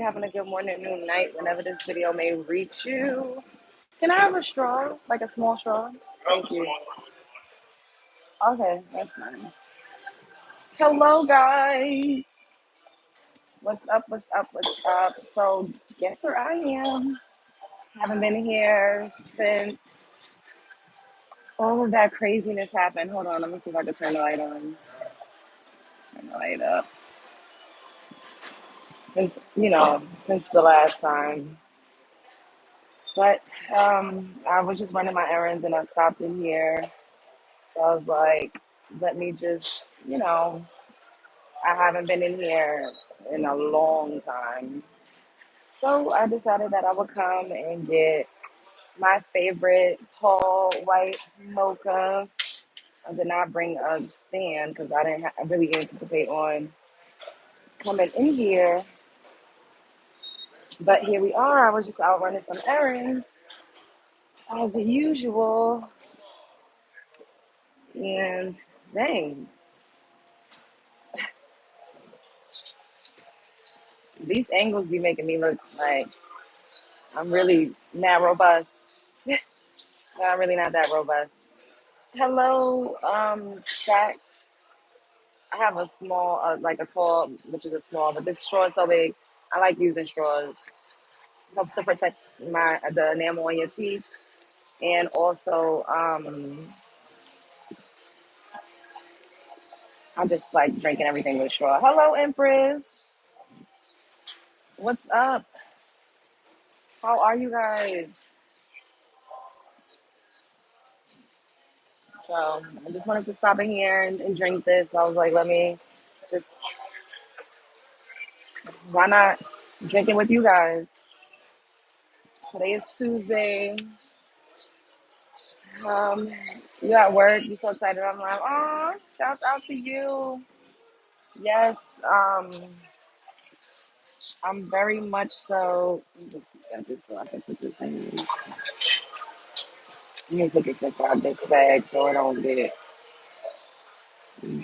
Having a good morning, noon, night, whenever this video may reach you. Can I have a straw? Like a small straw? Thank you. Okay, that's fine. Hello, guys. What's up? What's up? What's up? So, guess where I am? Haven't been here since all of that craziness happened. Hold on, let me see if I can turn the light on. Turn the light up. Since the last time. But I was just running my errands and I stopped in here. So I was like, let me just, I haven't been in here in a long time. So I decided that I would come and get my favorite tall white mocha. I did not bring a stand because I really anticipate on coming in here. But here we are. I was just out running some errands as usual. And dang, these angles be making me look like I'm really not robust. No, I'm really not that robust. Hello, Jack. I have a small, like a tall, which is a small, but this straw is so big. I like using straws. Helps to protect the enamel on your teeth, and also, I just like drinking everything with straw. Hello, Empress. What's up? How are you guys? So I just wanted to stop in here and drink this. I was like, let me just, why not drink it with you guys? Today is Tuesday. Um, you at work, you so excited. I'm like, oh, shout out to you. Yes, I'm very much so. Let me just get this so I can put this in. Let me put this inside this bag so I don't get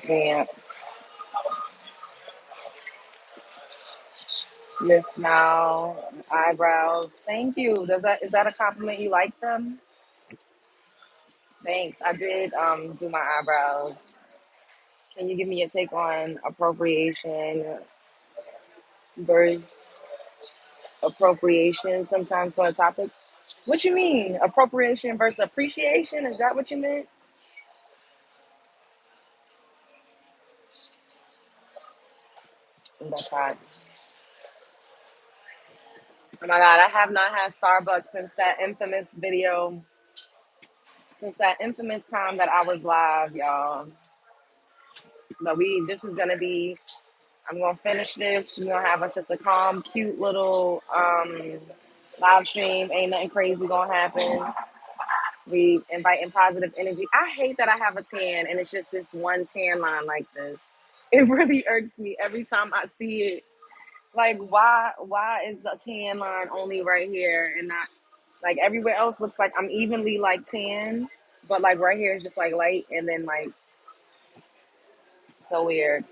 damp. Your smile, eyebrows. Thank you. Is that a compliment? You like them? Thanks. I did do my eyebrows. Can you give me a take on appropriation versus appropriation sometimes for a topic? What you mean? Appropriation versus appreciation? Is that what you meant? That's hot. Oh my god, I have not had Starbucks since that infamous time that I was live, y'all. But this is gonna be, I'm gonna finish this. We're gonna have us just a calm, cute little live stream. Ain't nothing crazy gonna happen. We inviting positive energy. I hate that I have a tan and it's just this one tan line like this. It really irks me every time I see it. Like why is the tan line only right here and not like everywhere else looks like I'm evenly like tan, but like right here is just like light and then like so weird.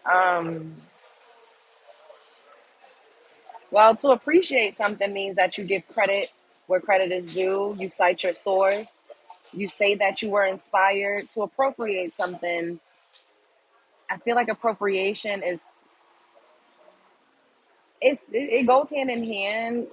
Well, to appreciate something means that you give credit where credit is due. You cite your source. You say that you were inspired to appropriate something. I feel like appropriation it goes hand in hand,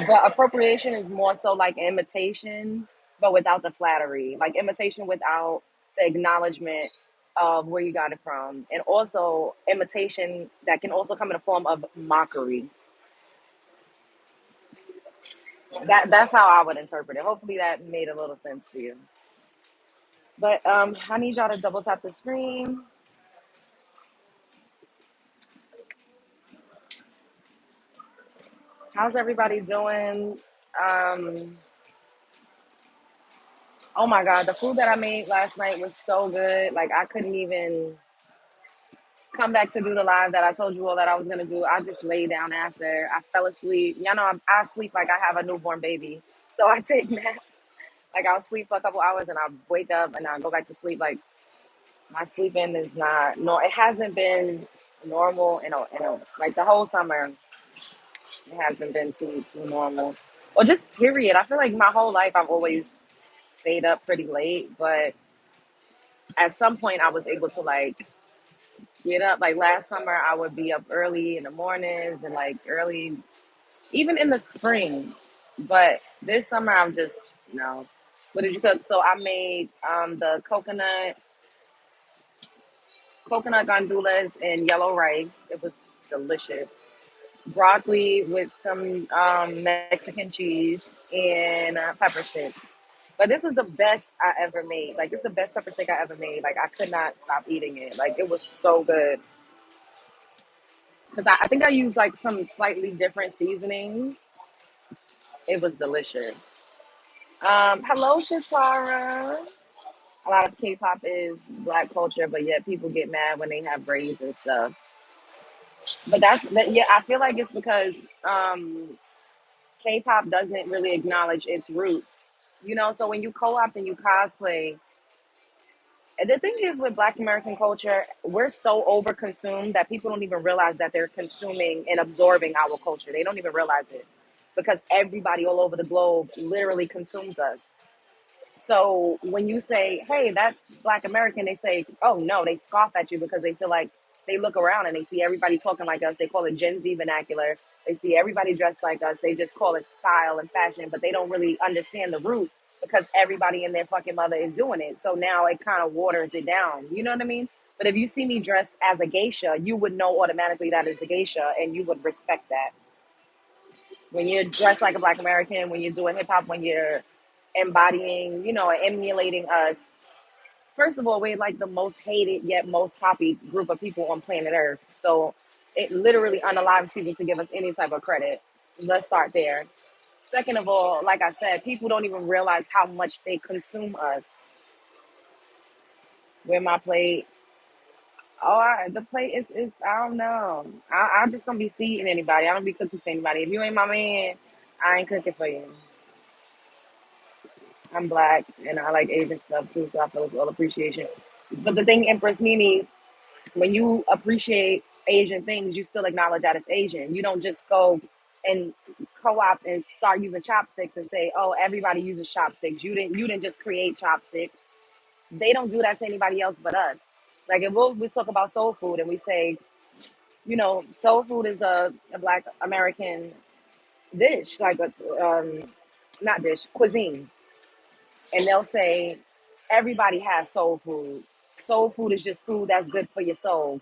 but appropriation is more so like imitation, but without the flattery. Like imitation without the acknowledgement of where you got it from, and also imitation that can also come in a form of mockery. That's how I would interpret it. Hopefully that made a little sense for you. But I need y'all to double tap the screen. How's everybody doing? Um, oh my God, the food that I made last night was so good. Like I couldn't even come back to do the live that I told you all that I was gonna do. I just lay down after. I fell asleep. Y'all know I sleep like I have a newborn baby, so I take naps. Like I'll sleep for a couple hours and I wake up and I go back to sleep. Like my sleeping is not no, it hasn't been normal like the whole summer. It hasn't been too normal. Or just period. I feel like my whole life I've always stayed up pretty late, but at some point I was able to like get up. Like last summer I would be up early in the mornings and like early even in the spring. But this summer I'm just no. What did you cook? So I made the coconut gandules and yellow rice. It was delicious. Broccoli with some Mexican cheese and pepper stick. But this was the best I ever made. Like this is the best pepper steak I ever made. Like I could not stop eating it. Like it was so good. Because I think I used like some slightly different seasonings. It was delicious. Hello, Shatara. A lot of K-pop is black culture, but yet people get mad when they have braids and stuff. But yeah. I feel like it's because K-pop doesn't really acknowledge its roots. You know, so when you co-opt and you cosplay, and the thing is with Black American culture, we're so overconsumed that people don't even realize that they're consuming and absorbing our culture. They don't even realize it because everybody all over the globe literally consumes us. So when you say, hey, that's Black American, they say, oh no, they scoff at you because they feel like they look around and they see everybody talking like us. They call it Gen Z vernacular. They see everybody dressed like us. They just call it style and fashion, but they don't really understand the root because everybody and their fucking mother is doing it. So now it kind of waters it down. You know what I mean? But if you see me dressed as a geisha, you would know automatically that is a geisha and you would respect that. When you're dressed like a Black American, when you're doing hip hop, when you're embodying, emulating us. First of all, we're like the most hated yet most copied group of people on planet Earth. So it literally unalives people to give us any type of credit. Let's start there. Second of all, like I said, people don't even realize how much they consume us. Where my plate? Oh, the plate is I don't know. I just don't be feeding anybody. I don't be cooking for anybody. If you ain't my man, I ain't cooking for you. I'm black and I like Asian stuff too, so I feel it's all appreciation. But the thing, Empress Mimi, when you appreciate Asian things, you still acknowledge that it's Asian. You don't just go and co-opt and start using chopsticks and say, "Oh, everybody uses chopsticks." You didn't just create chopsticks. They don't do that to anybody else but us. Like if we talk about soul food and we say, soul food is a Black American dish, like a not dish cuisine, and they'll say everybody has soul food. Soul food is just food that's good for your soul.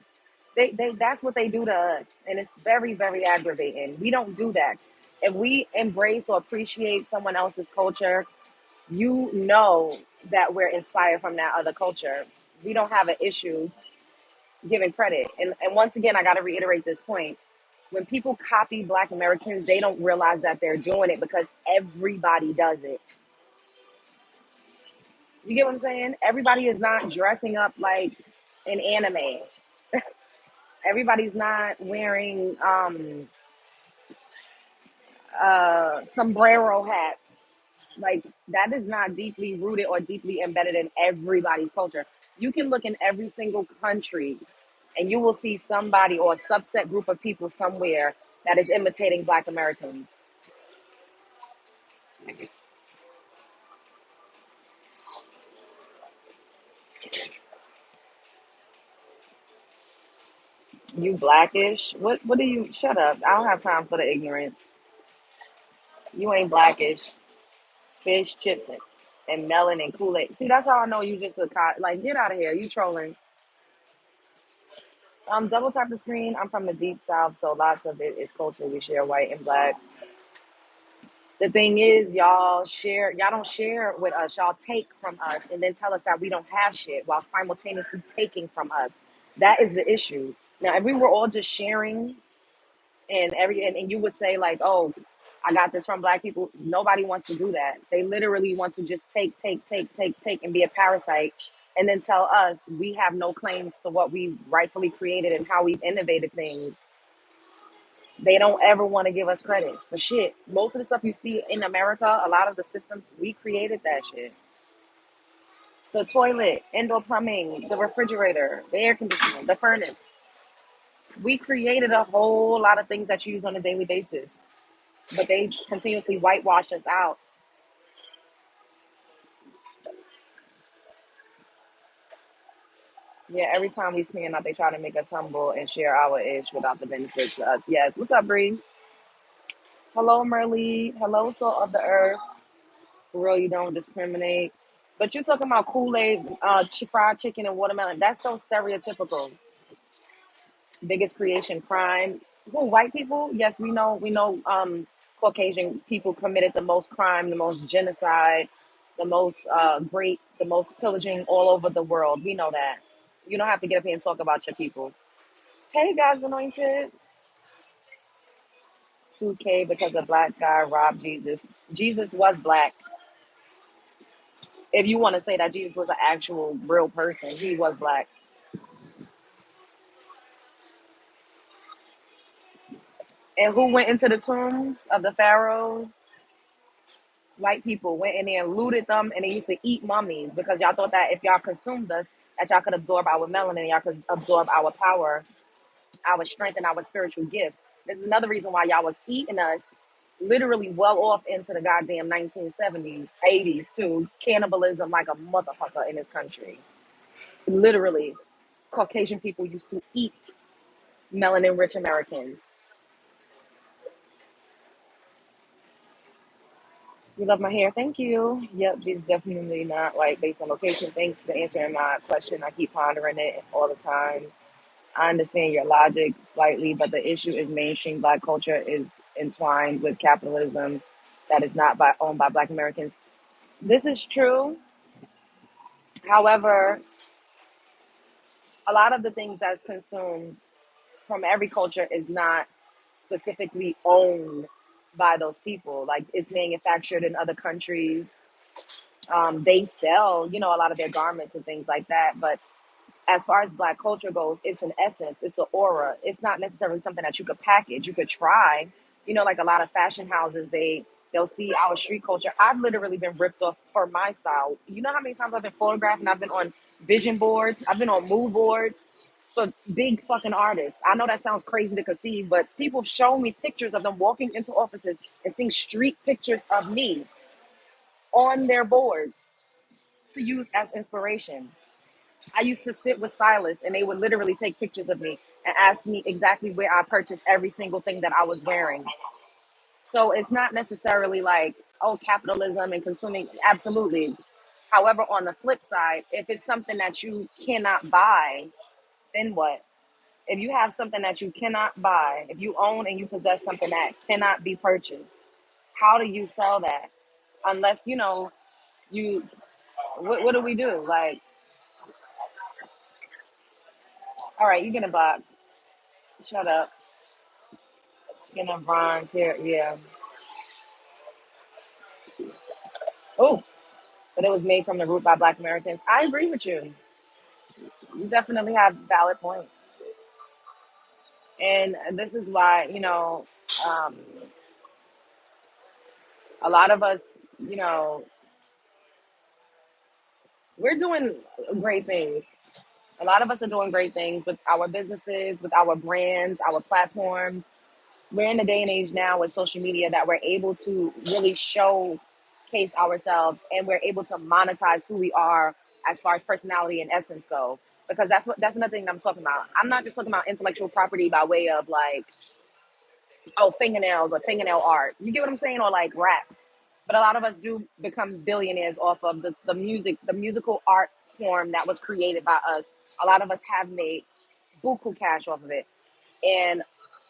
They that's what they do to us, and it's very very aggravating. We don't do that. If we embrace or appreciate someone else's culture, you know that we're inspired from that other culture. We don't have an issue giving credit. And once again, I got to reiterate this point. When people copy Black Americans, they don't realize that they're doing it because everybody does it. You get what I'm saying? Everybody is not dressing up like an anime. Everybody's not wearing sombrero hats. Like that is not deeply rooted or deeply embedded in everybody's culture. You can look in every single country and you will see somebody or a subset group of people somewhere that is imitating Black Americans. You blackish? What do you shut up. I don't have time for the ignorance. You ain't blackish. Fish, chips, and melon and Kool-Aid. See, that's how I know you just like get out of here. You trolling. Double tap the screen. I'm from the deep south, so lots of it is culture. We share white and black. The thing is, y'all don't share with us. Y'all take from us and then tell us that we don't have shit while simultaneously taking from us. That is the issue. Now, if we were all just sharing and you would say like, oh, I got this from black people, nobody wants to do that. They literally want to just take and be a parasite and then tell us we have no claims to what we rightfully created and how we've innovated things. They don't ever want to give us credit for shit. Most of the stuff you see in America, a lot of the systems, we created that shit. The toilet, indoor plumbing, the refrigerator, the air conditioner, the furnace. We created a whole lot of things that you use on a daily basis, but they continuously whitewash us out. Yeah, every time we stand up, they try to make us humble and share our ish without the benefits to us. Yes. What's up, Bree? Hello, Merly. Hello, Salt of the Earth. For real, you don't discriminate. But you're talking about Kool-Aid, fried chicken, and watermelon. That's so stereotypical. Biggest creation crime. Who, white people? Yes, we know. We know. Caucasian people committed the most crime, the most genocide, the most great, the most pillaging all over the world. We know that. You don't have to get up here and talk about your people. Hey, God's anointed. 2K because a black guy robbed Jesus. Jesus was black. If you want to say that Jesus was an actual real person, he was black. And who went into the tombs of the pharaohs? White people went in there and looted them, and they used to eat mummies because y'all thought that if y'all consumed us, that y'all could absorb our melanin, y'all could absorb our power, our strength, and our spiritual gifts. This is another reason why y'all was eating us literally well off into the goddamn 1970s, 80s too. Cannibalism like a motherfucker in this country. Literally, Caucasian people used to eat melanin rich Americans. You love my hair. Thank you. Yep, she's definitely not like based on location. Thanks for answering my question. I keep pondering it all the time. I understand your logic slightly, but the issue is mainstream black culture is entwined with capitalism that is not owned by black Americans. This is true. However, a lot of the things that's consumed from every culture is not specifically owned by those people. Like it's manufactured in other countries. They sell, a lot of their garments and things like that. But as far as black culture goes, it's an essence, it's an aura. It's not necessarily something that you could package. You could try, like a lot of fashion houses, they'll see our street culture. I've literally been ripped off for my style. You know how many times I've been photographed and I've been on vision boards, I've been on mood boards for big fucking artists. I know that sounds crazy to conceive, but people show me pictures of them walking into offices and seeing street pictures of me on their boards to use as inspiration. I used to sit with stylists and they would literally take pictures of me and ask me exactly where I purchased every single thing that I was wearing. So it's not necessarily like, oh, capitalism and consuming. Absolutely. However, on the flip side, if it's something that you cannot buy, then what? If you have something that you cannot buy, if you own and you possess something that cannot be purchased, how do you sell that? Unless, you, what do we do? Like, all right, you getting blocked. Shut up. Skin of bronze here, yeah. Oh, but it was made from the root by Black Americans. I agree with you. You definitely have valid points, and this is why um, a lot of us, you know, we're doing great things. A lot of us are doing great things with our businesses, with our brands, our platforms. We're in a day and age now with social media that we're able to really showcase ourselves and we're able to monetize who we are as far as personality and essence go. Because that's another thing that I'm talking about. I'm not just talking about intellectual property by way of like, oh, fingernails or fingernail art. You get what I'm saying? Or like rap. But a lot of us do become billionaires off of the music, the musical art form that was created by us. A lot of us have made buku cash off of it. And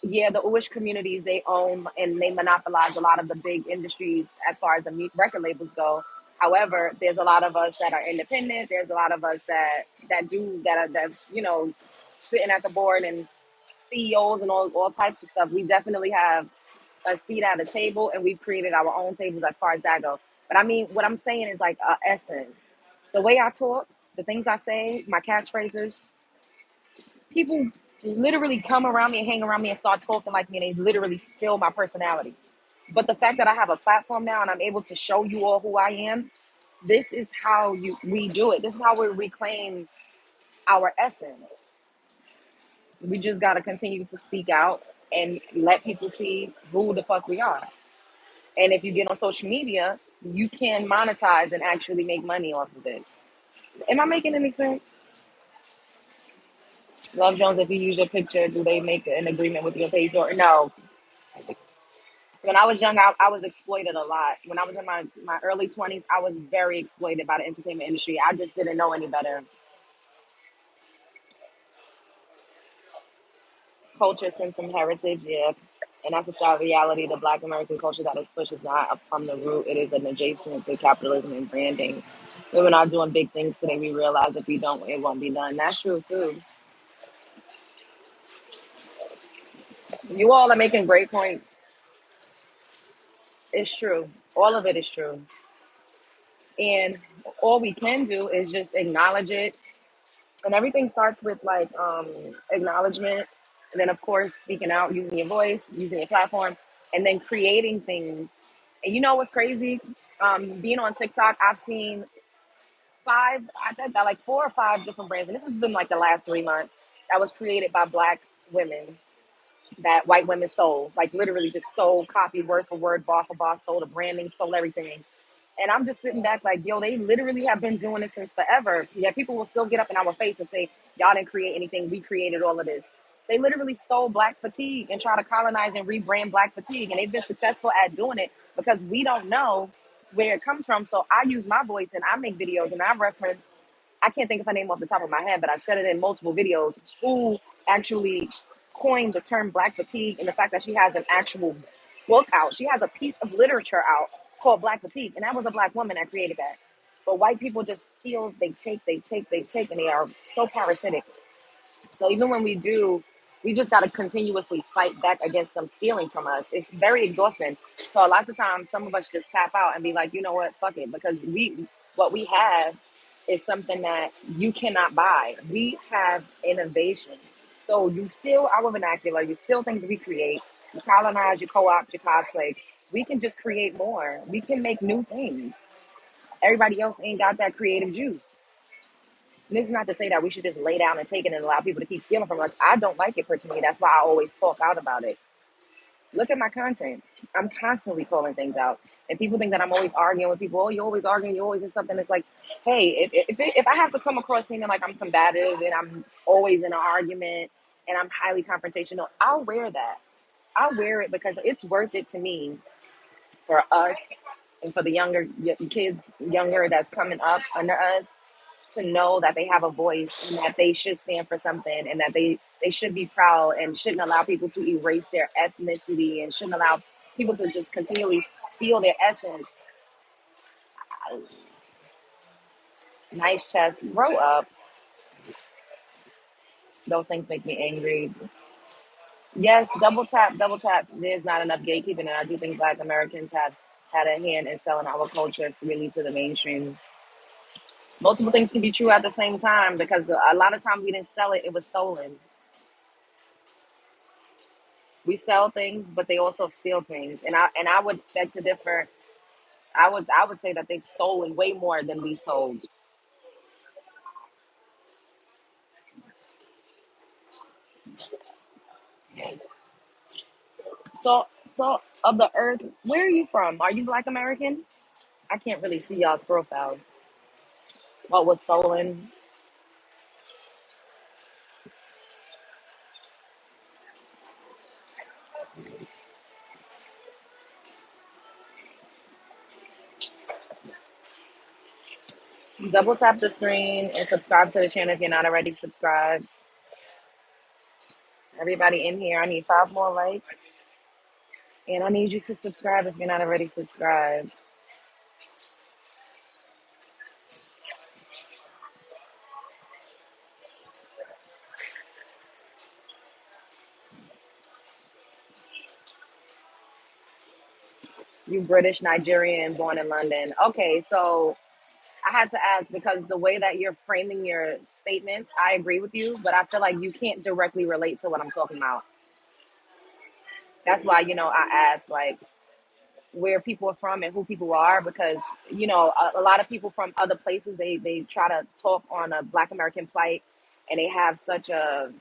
yeah, the Uish communities, they own and they monopolize a lot of the big industries as far as the record labels go. However, there's a lot of us that are independent. There's a lot of us that's sitting at the board and CEOs and all types of stuff. We definitely have a seat at a table, and we've created our own tables as far as that go. But I mean, what I'm saying is like essence. The way I talk, the things I say, my catchphrases, people literally come around me and hang around me and start talking like me, and they literally steal my personality. But the fact that I have a platform now and I'm able to show you all who I am, this is how we do it. This is how we reclaim our essence. We just got to continue to speak out and let people see who the fuck we are. And if you get on social media, you can monetize and actually make money off of it. Am I making any sense? Love Jones, if you use your picture, do they make an agreement with your page or no? When I was young, I was exploited a lot. When I was in my early 20s, I was very exploited by the entertainment industry. I just didn't know any better. Culture, symptom, heritage, yeah. And that's a sad reality. The Black American culture that is pushed is not from the root. It is an adjacent to capitalism and branding. We're not doing big things today. We realize if we don't, it won't be done. That's true too. You all are making great points. It's true. All of it is true. And all we can do is just acknowledge it. And everything starts with like acknowledgement. And then, of course, speaking out, using your voice, using your platform, and then creating things. And you know what's crazy? Being on TikTok, I've seen I think that like 4 or 5 different brands. And this has been like the last 3 months that was created by Black women that white women stole. Like literally just stole, copied word for word, bar for bar, stole the branding, stole everything. And I'm just sitting back like, yo, they literally have been doing it since forever. Yeah, people will still get up in our face and say, y'all didn't create anything. We created all of this. They literally stole Black fatigue and try to colonize and rebrand Black fatigue. And they've been successful at doing it because we don't know where it comes from. So I use my voice and I make videos and I reference, I can't think of her name off the top of my head, but I said it in multiple videos, who actually coined the term Black fatigue and the fact that she has an actual book out. She has a piece of literature out called Black fatigue, and that was a Black woman that created that. But white people just steal, they take, and they are so parasitic. So even when we do, we just got to continuously fight back against them stealing from us. It's very exhausting. So a lot of times, some of us just tap out and be like, you know what, fuck it, because what we have is something that you cannot buy. We have innovation. So you steal our vernacular, you steal things we create, you colonize, you co-opt, you cosplay. We can just create more. We can make new things. Everybody else ain't got that creative juice. And this is not to say that we should just lay down and take it and allow people to keep stealing from us. I don't like it personally. That's why I always talk out about it. Look at my content. I'm constantly calling things out. And people think that I'm always arguing with people. Oh, you're always arguing. You always in something. It's like, hey, if I have to come across seeming like I'm combative and I'm always in an argument and I'm highly confrontational, I'll wear that. I'll wear it because it's worth it to me for us and for the younger kids, younger that's coming up under us, to know that they have a voice and that they should stand for something and that they should be proud and shouldn't allow people to erase their ethnicity and shouldn't allow people to just continually steal their essence. Nice chest, grow up. Those things make me angry. Yes, double tap, double tap. There's not enough gatekeeping, and I do think Black Americans have had a hand in selling our culture really to the mainstream. Multiple things can be true at the same time because a lot of times we didn't sell it; it was stolen. We sell things, but they also steal things, and I would beg to differ. I would say that they've stolen way more than we sold. So of the earth, where are you from? Are you Black American? I can't really see y'all's profile. What was stolen? Double tap the screen and subscribe to the channel if you're not already subscribed. Everybody in here, I need 5 more likes, and I need you to subscribe if you're not already subscribed. You British Nigerian, born in London. Okay, so I had to ask because the way that you're framing your statements, I agree with you, but I feel like you can't directly relate to what I'm talking about. That's why, I ask like where people are from and who people are because, a lot of people from other places, they try to talk on a Black American plight and they have such a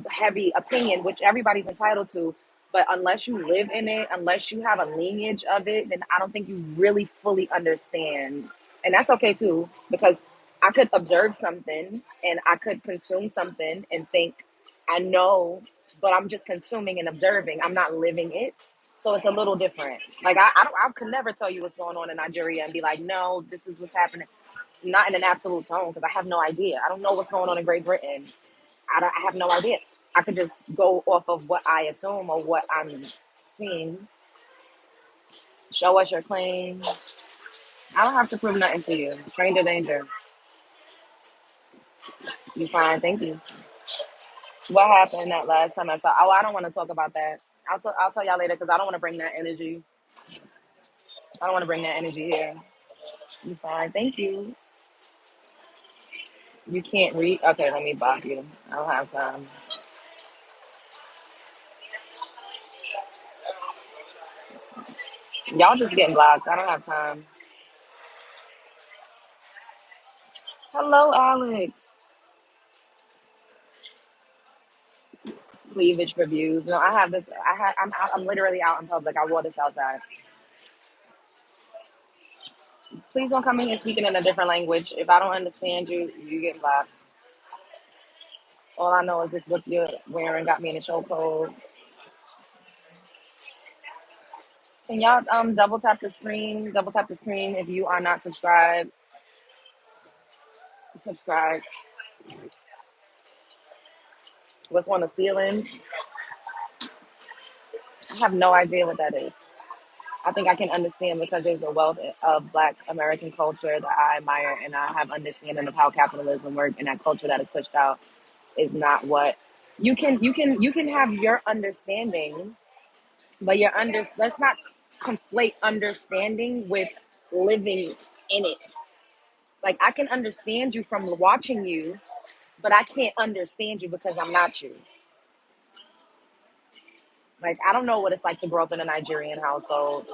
heavy opinion, which everybody's entitled to. But unless you live in it, unless you have a lineage of it, then I don't think you really fully understand. And that's okay too, because I could observe something and I could consume something and think I know, but I'm just consuming and observing. I'm not living it. So it's a little different. Like I could never tell you what's going on in Nigeria and be like, no, this is what's happening. Not in an absolute tone, because I have no idea. I don't know what's going on in Great Britain. I have no idea. I could just go off of what I assume or what I'm seeing. Show us your claim. I don't have to prove nothing to you. Stranger danger. You fine, thank you. What happened that last time I saw? Oh, I don't want to talk about that. I'll tell y'all later because I don't want to bring that energy. I don't want to bring that energy here. You fine, thank you. You can't read. Okay, let me block you. I don't have time. Y'all just getting blocked. I don't have time. Hello, Alex. Cleavage reviews. No, I have this. I'm out. I'm literally out in public. I wore this outside. Please don't come in here speaking in a different language. If I don't understand you, you get blocked. All I know is this look you're wearing got me in a chokehold. Can y'all double tap the screen if you are not subscribed. Subscribe. What's on the ceiling? I have no idea what that is. I think I can understand because there's a wealth of Black American culture that I admire, and I have understanding of how capitalism works, and that culture that is pushed out is not what you can have your understanding, but let's not conflate understanding with living in it. Like I can understand you from watching you, but I can't understand you because I'm not you. Like I don't know what it's like to grow up in a Nigerian household,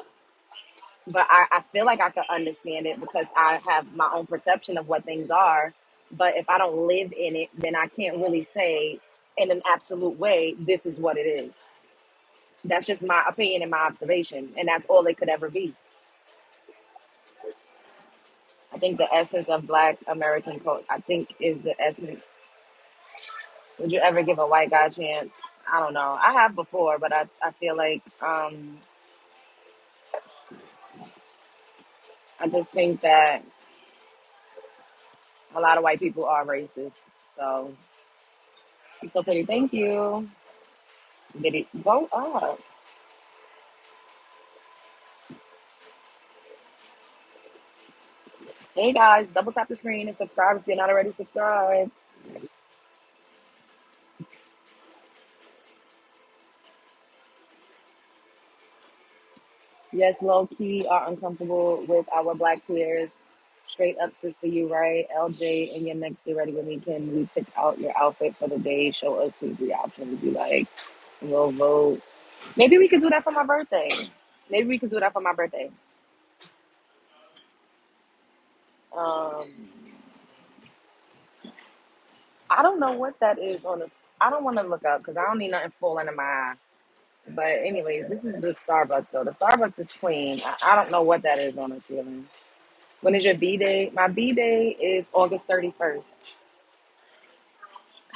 but I feel like I could understand it because I have my own perception of what things are. But if I don't live in it, then I can't really say in an absolute way, this is what it is. That's just my opinion and my observation, and that's all it could ever be. I think the essence of Black American culture, I think, is the essence. Would you ever give a white guy a chance? I don't know. I have before, but I feel like I just think that a lot of white people are racist. So you're so pretty. Thank you. Did it go up? Hey guys, double tap the screen and subscribe if you're not already subscribed. Yes, low key are uncomfortable with our Black peers. Straight up, sister, you right. LJ, and your next day ready with me. Can we pick out your outfit for the day? Show us 2 3 options you like. We'll vote. Maybe we could do that for my birthday. Maybe we could do that for my birthday. Um, I don't know what that is on the. I don't want to look up because I don't need nothing falling in my eye. But anyways, this is the Starbucks though. The Starbucks is clean. I don't know what that is on the ceiling. When is your B day? My B day is August 31st.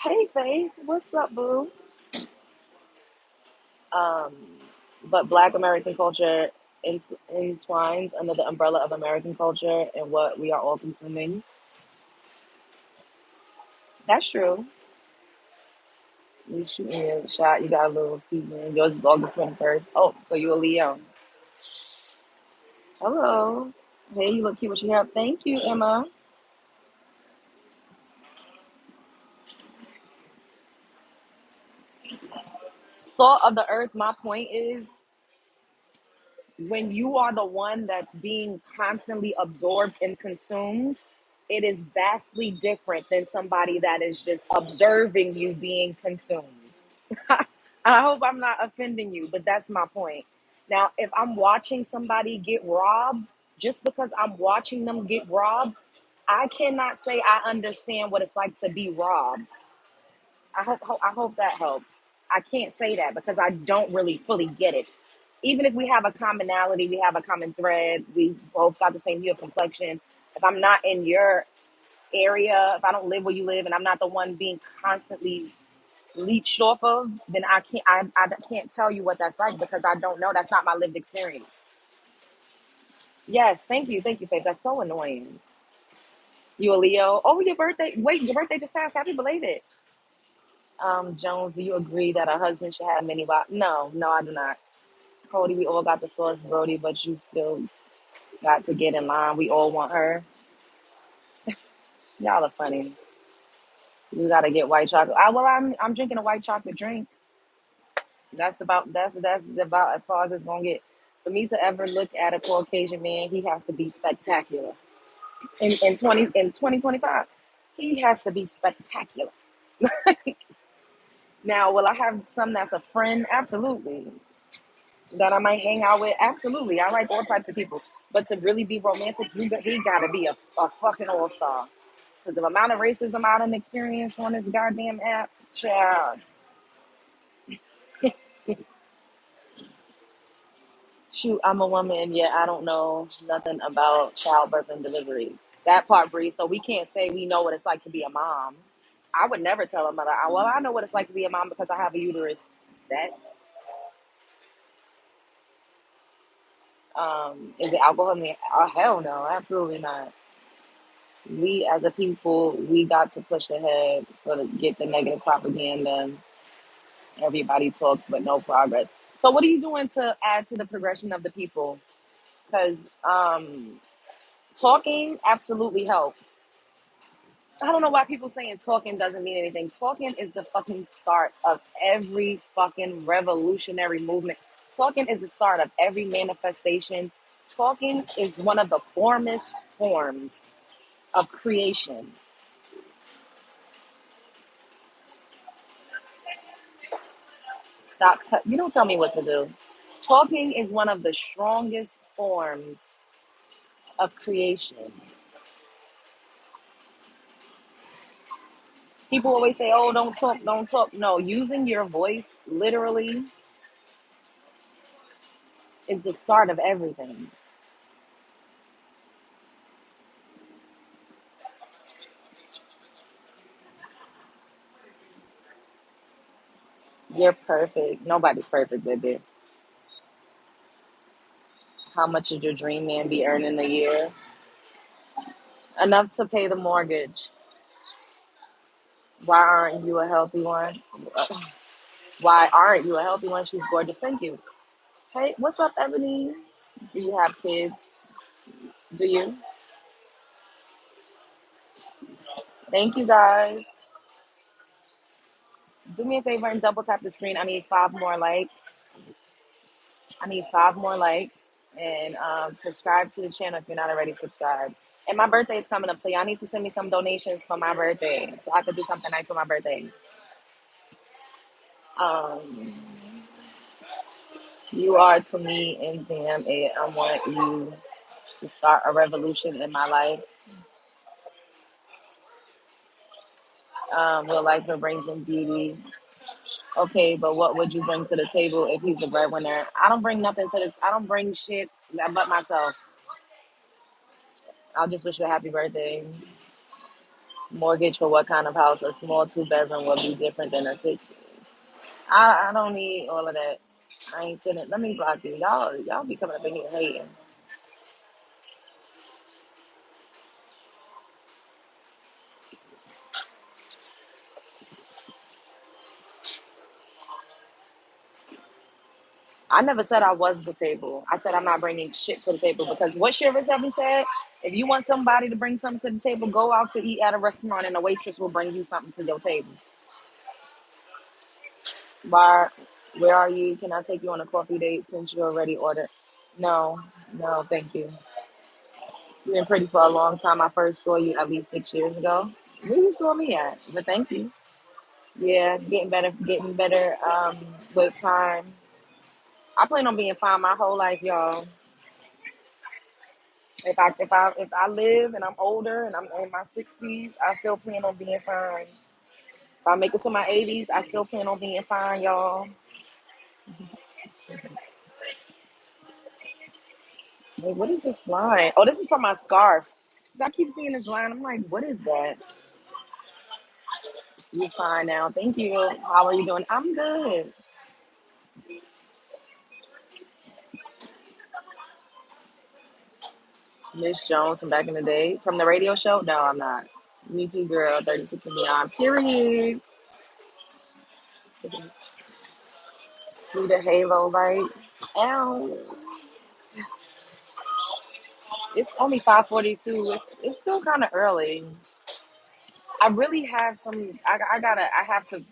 Hey Faith, what's up, boo? Um, but Black American culture entwines under the umbrella of American culture and what we are all consuming. That's true. You shoot me a shot. You got a little season. Yours is August 21st. Oh, so you a Leo. Hello. Hey, you look cute. What you have? Thank you, Emma. Salt of the earth. My point is when you are the one that's being constantly absorbed and consumed, it is vastly different than somebody that is just observing you being consumed. I hope I'm not offending you, but that's my point. Now, if I'm watching somebody get robbed, just because I'm watching them get robbed, I cannot say I understand what it's like to be robbed. I hope that helps. I can't say that because I don't really fully get it. Even if we have a commonality, we have a common thread, we both got the same hue of complexion. If I'm not in your area, if I don't live where you live, and I'm not the one being constantly leached off of, then I can't tell you what that's like because I don't know. That's not my lived experience. Yes, thank you, Faith. That's so annoying. You a Leo? Oh, your birthday! Wait, your birthday just passed. Happy belated. Jones, do you agree that a husband should have many wives? No, no, I do not. Cody, we all got the stores, Brody, but you still got to get in line. We all want her. Y'all are funny. You gotta get white chocolate. I'm drinking a white chocolate drink. That's about as far as it's gonna get. For me to ever look at a Caucasian man, he has to be spectacular. In 2025, he has to be spectacular. Now, will I have some that's a friend? Absolutely. That I might hang out with? Absolutely. I like all types of people. But to really be romantic, he gotta be a fucking all star. Because the amount of racism I done experienced on this goddamn app, child. Shoot, I'm a woman, yet I don't know nothing about childbirth and delivery. That part, Bree. So we can't say we know what it's like to be a mom. I would never tell a mother, well, I know what it's like to be a mom because I have a uterus. That is it alcohol in the oh, hell no, absolutely not. We as a people, we got to push ahead for get the negative propaganda. Everybody talks, but no progress. So what are you doing to add to the progression of the people? Because talking absolutely helps. I don't know why people saying talking doesn't mean anything. Talking is the fucking start of every fucking revolutionary movement. Talking is the start of every manifestation. Talking is one of the formest forms of creation. Stop. You don't tell me what to do. Talking is one of the strongest forms of creation. People always say, "Oh, don't talk, don't talk." No, using your voice literally is the start of everything. You're perfect. Nobody's perfect, baby. How much should your dream man be earning a year? Enough to pay the mortgage. Why aren't you a healthy one? Why aren't you a healthy one? She's gorgeous. Thank you. Hey, what's up, Ebony? Do you have kids? Do you? Thank you, guys. Do me a favor and double tap the screen. I need 5 more likes. I need 5 more likes. And subscribe to the channel if you're not already subscribed. And my birthday is coming up, so y'all need to send me some donations for my birthday so I could do something nice for my birthday. Um, you are to me and damn it. I want you to start a revolution in my life. Will life will bring some beauty. Okay, but what would you bring to the table if he's the breadwinner? I don't bring nothing to the. I don't bring shit but myself. I'll just wish you a happy birthday. Mortgage for what kind of house? A small 2 bedroom will be different than a six. I don't need all of that. I ain't sitting. Let me block you. Y'all be coming up in here hating. I never said I was the table. I said I'm not bringing shit to the table because what Shiver 7 said, if you want somebody to bring something to the table, go out to eat at a restaurant and a waitress will bring you something to your table. Bar, where are you? Can I take you on a coffee date since you already ordered? No, no, thank you. You've been pretty for a long time. I first saw you at least 6 years ago. Where you saw me at? But thank you. Yeah, getting better with time. I plan on being fine my whole life, y'all. If I live and I'm older and I'm in my 60s, I still plan on being fine. If I make it to my 80s, I still plan on being fine, y'all. Wait, what is this line? Oh, this is from my scarf. 'Cause I keep seeing this line. I'm like, what is that? You fine now. Thank you. How are you doing? I'm good. Miss Jones from back in the day. From the radio show? No, I'm not. Me too, girl. 36 and beyond. Period. Need a halo light. Ow. It's only 5:42. It's still kind of early. I really have some. I have to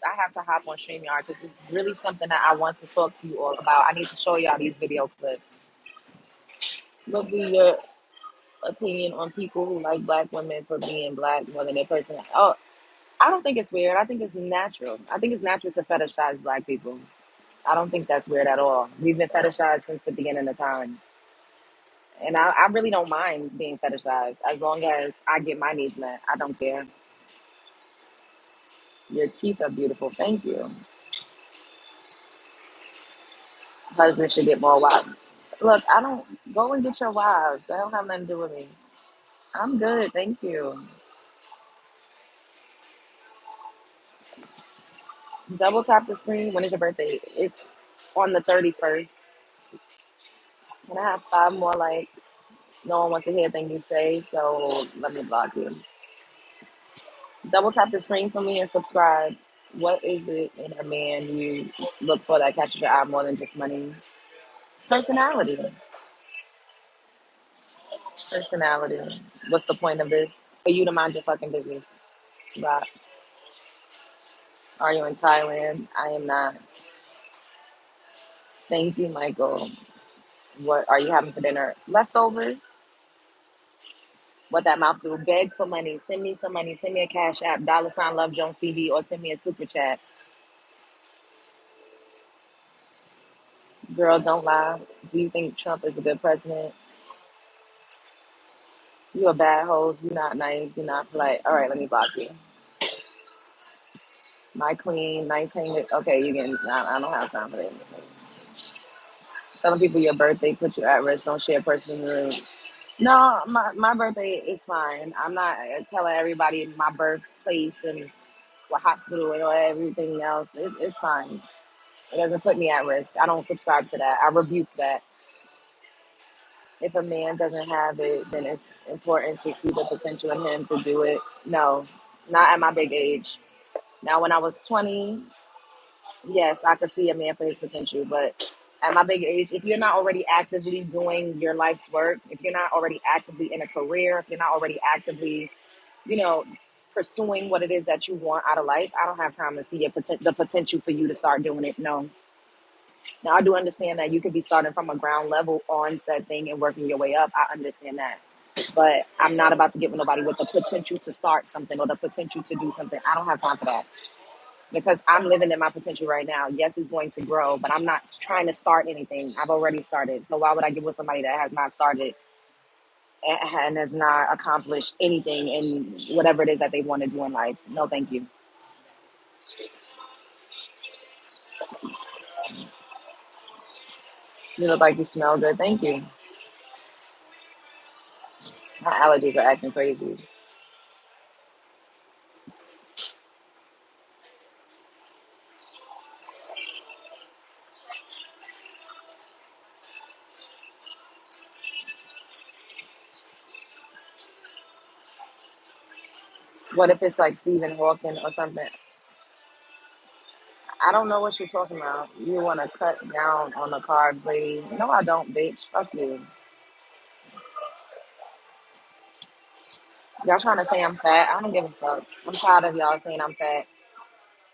hop on Streamyard because it's really something that I want to talk to you all about. I need to show y'all these video clips. What be your opinion on people who like black women for being black more than their person? Oh, I don't think it's weird. I think it's natural. I think it's natural to fetishize black people. I don't think that's weird at all. We've been fetishized since the beginning of time. And I really don't mind being fetishized as long as I get my needs met. I don't care. Your teeth are beautiful. Thank you. Husbands should get more wives. Look, I don't go and get your wives. That don't have nothing to do with me. I'm good. Thank you. Double tap the screen. When is your birthday? It's on the 31st. Can I have 5 more likes? No one wants to hear a thing you say, so let me block you. Double tap the screen for me and subscribe. What is it in a man you look for that catches your eye more than just money? Personality. Personality. What's the point of this? For you to mind your fucking business. But are you in Thailand? I am not. Thank you, Michael. What are you having for dinner? Leftovers? What that mouth do? Beg for money. Send me some money. Send me a cash app. $ Love Jones TV or send me a super chat. Girl, don't lie. Do you think Trump is a good president? You a bad host. You not nice. You not polite. All right, let me block you. My queen, nice hanging. Okay, you can. I don't have time for that. Telling people your birthday put you at risk. Don't share personal news. No, my birthday is fine. I'm not telling everybody my birthplace and what hospital and everything else. It's fine. It doesn't put me at risk. I don't subscribe to that. I rebuke that. If a man doesn't have it, then it's important to see the potential in him to do it. No, not at my big age. Now, when I was 20, yes, I could see a man for his potential. But at my big age, if you're not already actively doing your life's work, if you're not already actively in a career, if you're not already actively, you know, pursuing what it is that you want out of life, I don't have time to see the potential for you to start doing it. No. Now, I do understand that you could be starting from a ground level on said thing and working your way up. I understand that. But I'm not about to get with nobody with the potential to start something or the potential to do something. I don't have time for that because I'm living in my potential right now. Yes, it's going to grow, but I'm not trying to start anything. I've already started. So why would I get with somebody that has not started and has not accomplished anything in whatever it is that they want to do in life? No, thank you. You look like you smell good. Thank you. My allergies are acting crazy. What if it's like Stephen Hawking or something? I don't know what you're talking about. You want to cut down on the carbs, lady? No, I don't, bitch. Fuck you. Y'all trying to say I'm fat? I don't give a fuck. I'm tired of y'all saying I'm fat.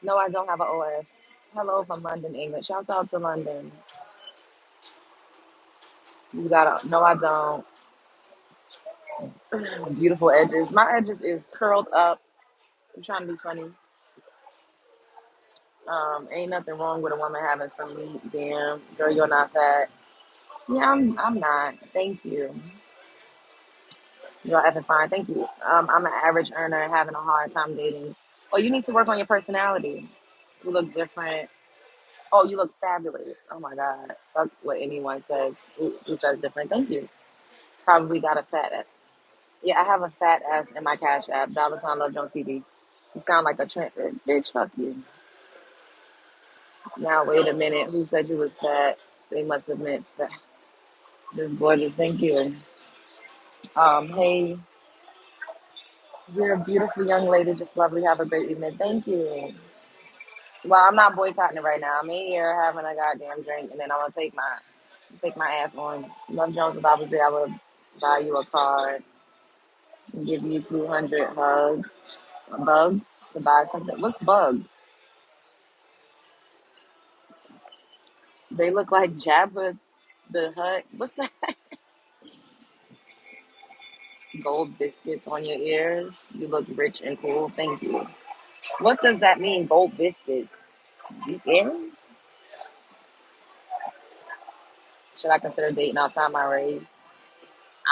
No, I don't have an OF. Hello from London, England. Shouts out to London. You got a no, I don't. Beautiful edges. My edges is curled up. I'm trying to be funny. Ain't nothing wrong with a woman having some meat. Damn, girl, you're not fat. Yeah, I'm not. Thank you. You're effing fine. Thank you. I'm an average earner having a hard time dating. Oh, you need to work on your personality. You look different. Oh, you look fabulous. Oh my God. Fuck what anyone says. Who says different? Thank you. Probably got a fat ass. Yeah, I have a fat ass in my Cash App. Dollar sign Love Jones TV. You sound like a trend. Bitch, fuck you. Now, wait a minute. Who said you was fat? They must have meant fat. Just gorgeous. Thank you. Hey, you're a beautiful young lady. Just lovely. Have a great evening. Thank you. Well, I'm not boycotting it right now. I'm in here having a goddamn drink, and then I'm gonna take my ass on. Love Jones, if I was there, I would buy you a card and give you 200 hugs, bugs to buy something. What's bugs? They look like Jabba the Hutt. What's that? Gold biscuits on your ears. You look rich and cool. Thank you. What does that mean? Gold biscuits. These earrings? Should I consider dating outside my race?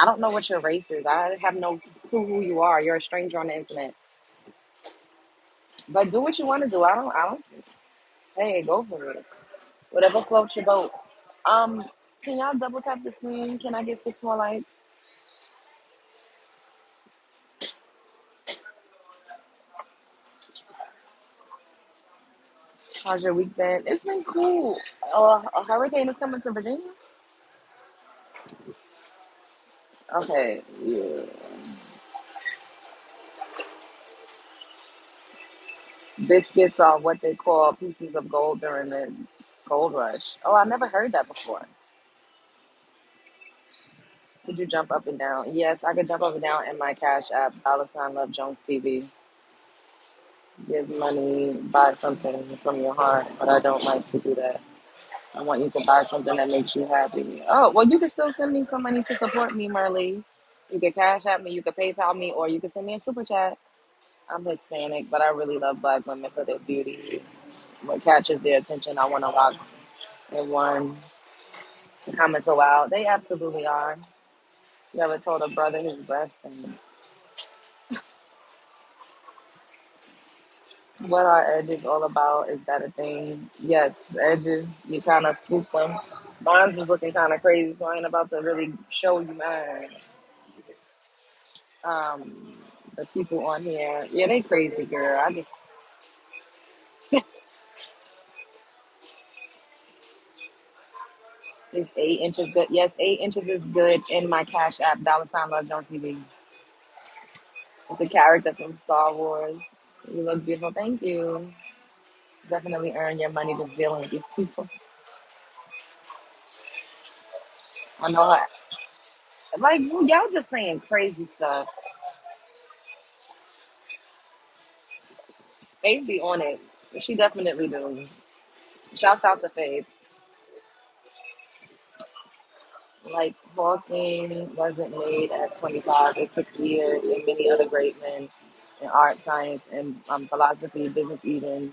I don't know what your race is. I have no clue who you are. You're a stranger on the internet. But do what you want to do. I don't. Hey, go for it. Whatever floats your boat. Um, can y'all double tap the screen? Can I get 6 more likes? How's your week been? It's been cool. Oh, a hurricane is coming to Virginia. Okay, yeah. Biscuits are what they call pieces of gold during the gold rush. Oh, I never heard that before. Could you jump up and down? Yes, I could jump up and down in my Cash App, dollar sign Love Jones TV. Give money, buy something from your heart, but I don't like to do that. I want you to buy something that makes you happy. Oh, well, you can still send me some money to support me, Marley. You can Cash App me, you can PayPal me, or you can send me a super chat. I'm Hispanic, but I really love Black women for their beauty. What catches their attention, I want to lock in one. The comments are wild. They absolutely are. You ever told a brother his breast and what are edges all about? Is that a thing? Yes, the edges, you kind of swoop them. Mine's is looking kind of crazy, so I ain't about to really show you mine. Um, the people on here, yeah, they crazy, girl. Is 8 inches good? Yes, 8 inches is good in my Cash App, dollar sign Love Jones TV. It's a character from Star Wars. You look beautiful. Thank you. Definitely earn your money just dealing with these people. I know her. Like, y'all just saying crazy stuff. Faith be on it. She definitely do. Shouts out to Faith. Like, Hawking wasn't made at 25. It took years, and many other great men in art, science, and philosophy, business even,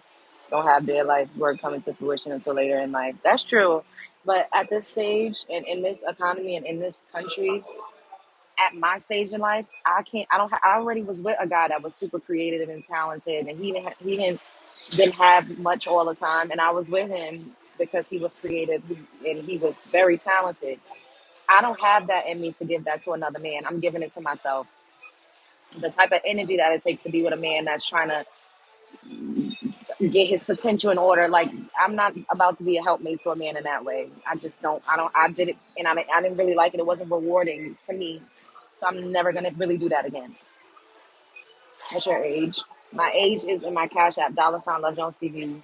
don't have their life work coming to fruition until later in life. That's true. But at this stage, and in this economy, and in this country, at my stage in life, I can't. I don't. I already was with a guy that was super creative and talented, and he didn't have much all the time, and I was with him because he was creative and he was very talented. I don't have that in me to give that to another man. I'm giving it to myself. The type of energy that it takes to be with a man that's trying to get his potential in order. Like, I'm not about to be a helpmate to a man in that way. I just don't. I don't. I did it, and I didn't really like it. It wasn't rewarding to me, so I'm never gonna really do that again. What's your age? My age is in my Cash App, dollar sign Love Jones TV.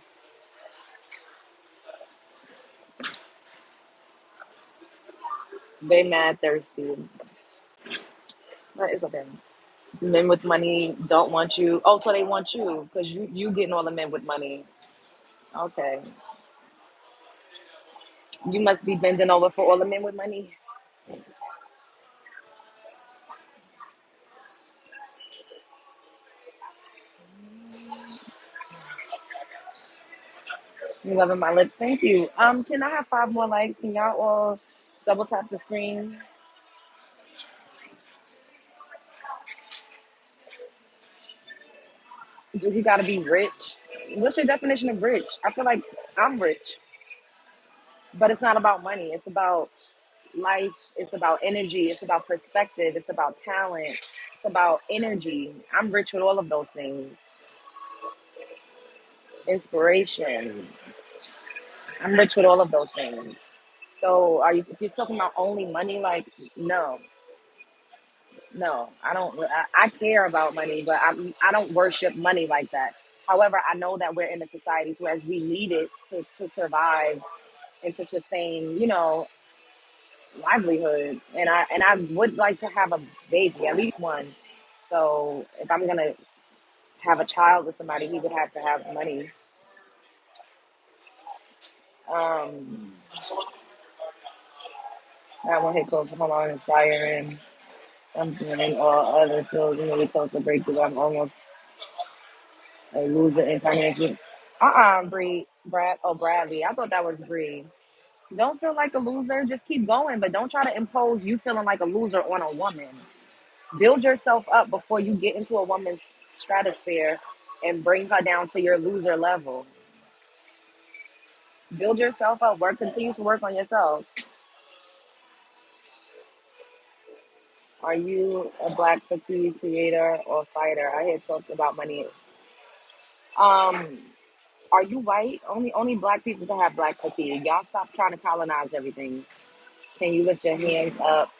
They mad thirsty, but it's okay. Men with money don't want you. Oh, so they want you because you getting all the men with money. Okay, you must be bending over for all the men with money. You loving my lips? Thank you. Can I have 5 more likes? Can y'all all double tap the screen? Do he got to be rich? What's your definition of rich? I feel like I'm rich, but it's not about money. It's about life. It's about energy. It's about perspective. It's about talent. It's about energy. I'm rich with all of those things. Inspiration. I'm rich with all of those things. So are you? If you're talking about only money, like no, no, I don't. I care about money, but I don't worship money like that. However, I know that we're in a society where we need it to survive and to sustain, livelihood. And I would like to have a baby, at least one. So if I'm gonna have a child with somebody, he would have to have money. Um, that one hit close. Hold on, inspiring something or other feels really close to breakthrough. I'm almost a loser in financial. Bree, Bradley. I thought that was Bree. Don't feel like a loser. Just keep going, but don't try to impose you feeling like a loser on a woman. Build yourself up before you get into a woman's stratosphere and bring her down to your loser level. Build yourself up. Continue to work on yourself. Are you a black fatigue creator or fighter? I had talked about money. Um, are you white? Only black people can have black fatigue. Y'all stop trying to colonize everything. Can you lift your hands up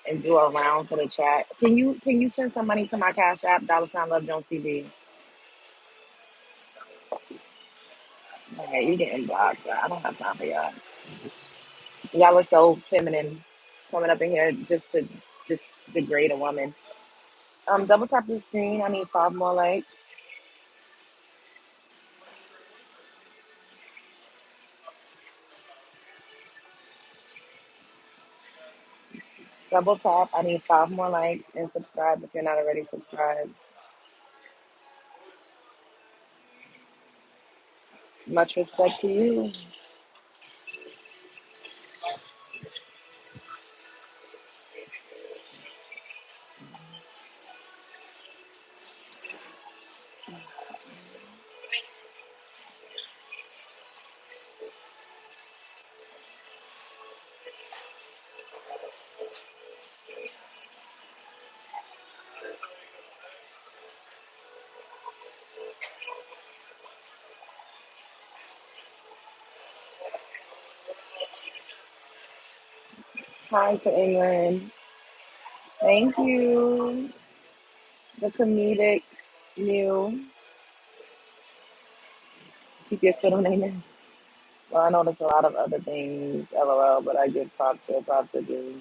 and do a round for the chat? Can you send some money to my Cash App, $ Love Jones TV? Okay, you getting blocked. I don't have time for y'all. Y'all are so feminine, coming up in here just degrade a woman. Double tap the screen. I need 5 more likes. Double tap. I need 5 more likes and subscribe if you're not already subscribed. Much respect to you. Hi to England. Thank you. The comedic new. Keep your fiddle name in. Well, I know there's a lot of other things, LOL, but I give props where props are due.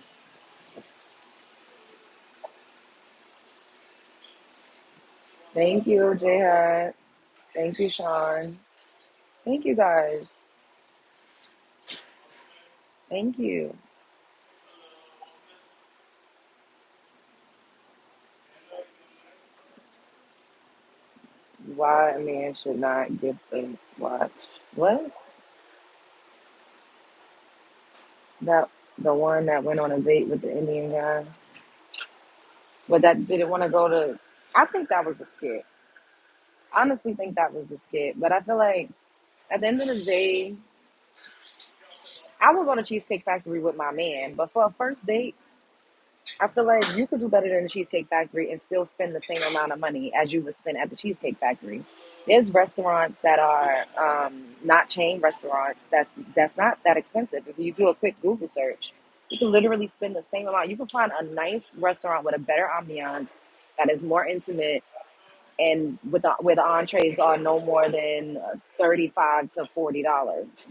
Thank you, Jihad. Thank you, Sean. Thank you, guys. Thank you. Why a man should not give the watch. What? That the one that went on a date with the Indian guy, but that didn't want to go to. I think that was a skit. I honestly think that was a skit, but I feel like at the end of the day, I would go to Cheesecake Factory with my man. But for a first date, I feel like you could do better than the Cheesecake Factory and still spend the same amount of money as you would spend at the Cheesecake Factory. There's restaurants that are not chain restaurants that's not that expensive. If you do a quick Google search, you can literally spend the same amount. You can find a nice restaurant with a better ambiance that is more intimate and with entrees are no more than $35 to $40,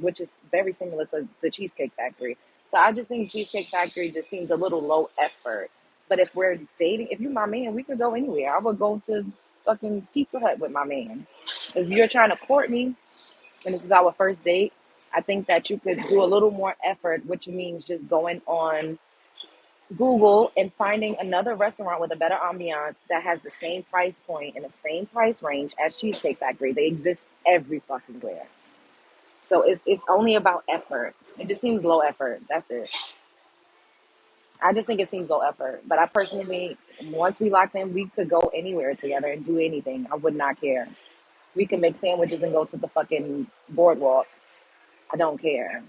which is very similar to the Cheesecake Factory. So I just think Cheesecake Factory just seems a little low effort. But if we're dating, if you're my man, we could go anywhere. I would go to fucking Pizza Hut with my man. If you're trying to court me and this is our first date, I think that you could do a little more effort, which means just going on Google and finding another restaurant with a better ambiance that has the same price point and the same price range as Cheesecake Factory. They exist every fucking where. So it's only about effort. It just seems low effort. That's it. I just think it seems low effort. But I personally, once we locked in, we could go anywhere together and do anything. I would not care. We could make sandwiches and go to the fucking boardwalk. I don't care.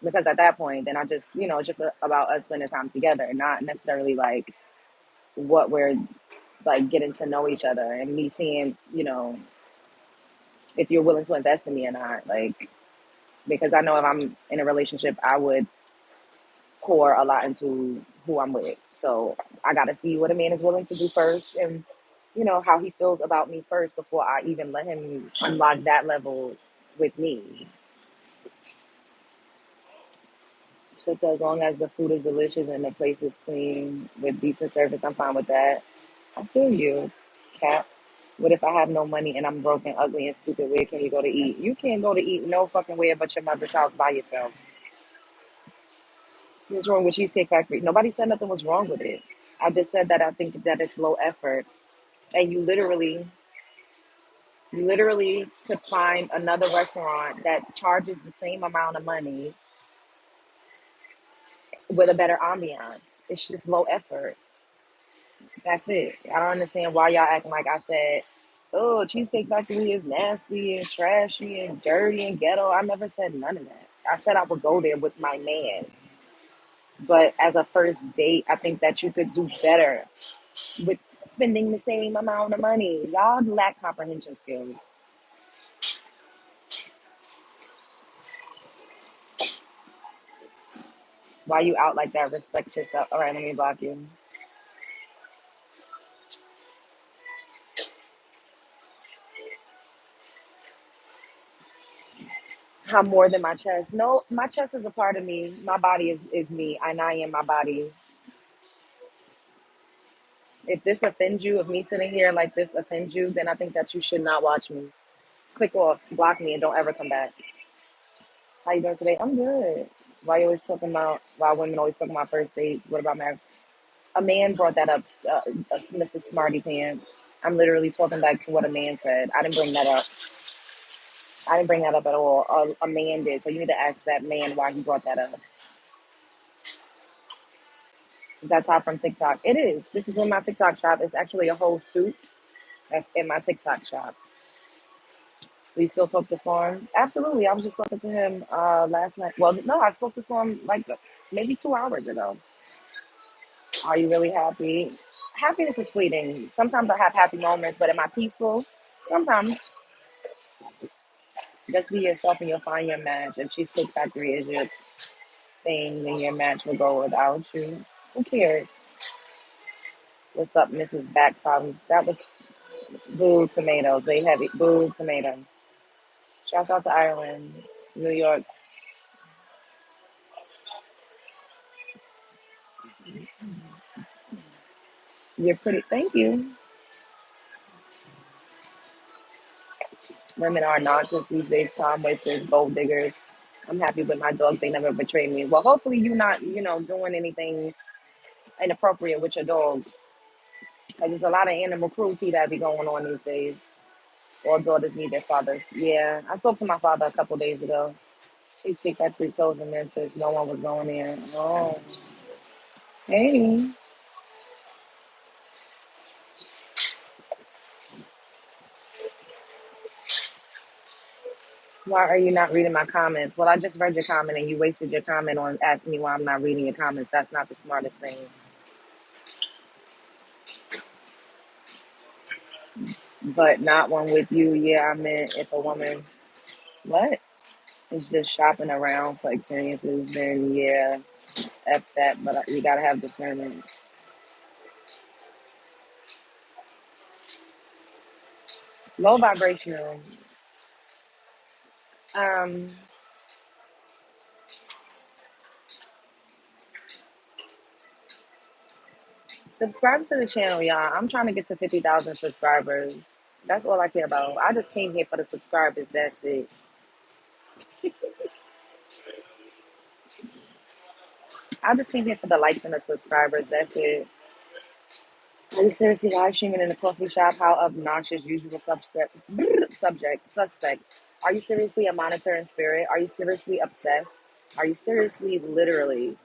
Because at that point, then I just, it's just about us spending time together, not necessarily like what we're like getting to know each other and me seeing, if you're willing to invest in me or not. Like, because I know if I'm in a relationship, I would pour a lot into who I'm with. So I got to see what a man is willing to do first and, how he feels about me first before I even let him unlock that level with me. So as long as the food is delicious and the place is clean with decent service, I'm fine with that. I feel you, Cap. What if I have no money and I'm broken, ugly, and stupid? Where can you go to eat? You can't go to eat no fucking where but your mother's house by yourself. What's wrong with Cheesecake Factory? Nobody said nothing was wrong with it. I just said that I think that it's low effort. And you literally could find another restaurant that charges the same amount of money with a better ambiance. It's just low effort. That's it. I don't understand why y'all acting like I said, oh, Cheesecake Factory is nasty and trashy and dirty and ghetto. I never said none of that. I said I would go there with my man. But as a first date, I think that you could do better with spending the same amount of money. Y'all lack comprehension skills. Why you out like that? Respect yourself. All right, let me block you. I'm more than my chest. No, my chest is a part of me. My body is me, and I am my body. If this offends you, if me sitting here like this offends you, then I think that you should not watch me. Click off, block me, and don't ever come back. How you doing today? I'm good. Why you always talking about? Why women always talking about first dates? What about marriage? A man brought that up, Mr. Smarty Pants. I'm literally talking back to what a man said. I didn't bring that up. I didn't bring that up at all. A man did. So you need to ask that man why he brought that up. That's all from TikTok. It is. This is in my TikTok shop. It's actually a whole suit that's in my TikTok shop. We still talk to Storm? Absolutely. I was just talking to him last night. Well, no, I spoke to Storm like maybe 2 hours ago. Are you really happy? Happiness is fleeting. Sometimes I have happy moments, but am I peaceful? Sometimes. Just be yourself and you'll find your match. If Cheesecake Factory is your thing, then your match will go without you. Who cares? What's up, Mrs. Back Problems? That was boo tomatoes. They have it. Boo tomato. Shouts out to Ireland, New York. You're pretty. Thank you. Women are nonsense these days. Tom wasters, gold diggers. I'm happy with my dogs. They never betray me. Well, hopefully you're not, doing anything inappropriate with your dogs. Because there's a lot of animal cruelty that be going on these days. All daughters need their fathers. Yeah, I spoke to my father a couple days ago. He picked that 3 clothes in Memphis. No one was going there. Oh, hey. Why are you not reading my comments? Well, I just read your comment and you wasted your comment on asking me why I'm not reading your comments. That's not the smartest thing. But not one with you. Yeah, I meant if a woman, what? Is just shopping around for experiences, then yeah, F that. But you gotta have discernment. Low vibrational. Um, Subscribe to the channel, y'all. I'm trying to get to 50,000 subscribers. That's all I care about. I just came here for the subscribers. That's it. I just came here for the likes and the subscribers. That's it. Are you seriously live streaming in a coffee shop? How obnoxious, usual suspect. Are you seriously a monitor in spirit? Are you seriously obsessed? Are you seriously, literally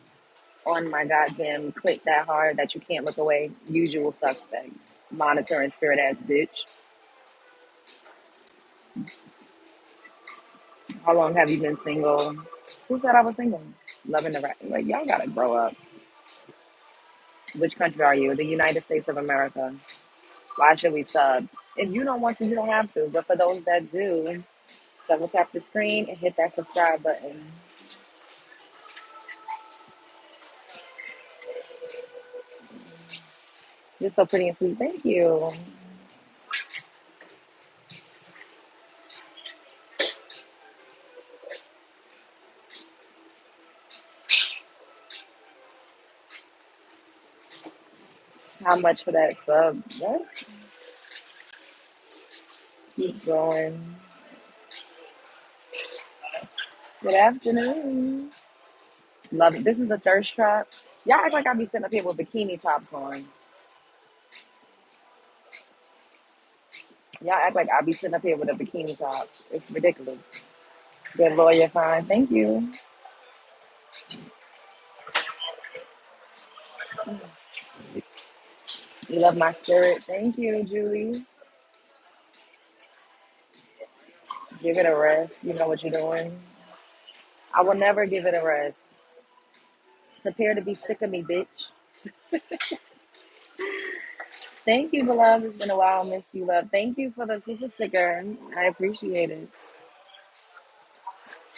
on my goddamn click that hard that you can't look away? Usual suspect. Monitoring spirit ass bitch. How long have you been single? Who said I was single? Loving the right. Like, y'all gotta grow up. Which country are you? The United States of America. Why should we sub? If you don't want to, you don't have to. But for those that do, double tap the screen and hit that subscribe button. You're so pretty and sweet. Thank you. How much for that sub? What? Keep going. Good afternoon. Love it. This is a thirst trap. Y'all act like I be sitting up here with bikini tops on. Y'all act like I be sitting up here with a bikini top. It's ridiculous. Good lawyer, fine. Thank you. You love my spirit. Thank you, Julie. Give it a rest. You know what you're doing. I will never give it a rest. Prepare to be sick of me, bitch. Thank you, beloved. It's been a while. Miss you, love. Thank you for the super sticker. I appreciate it.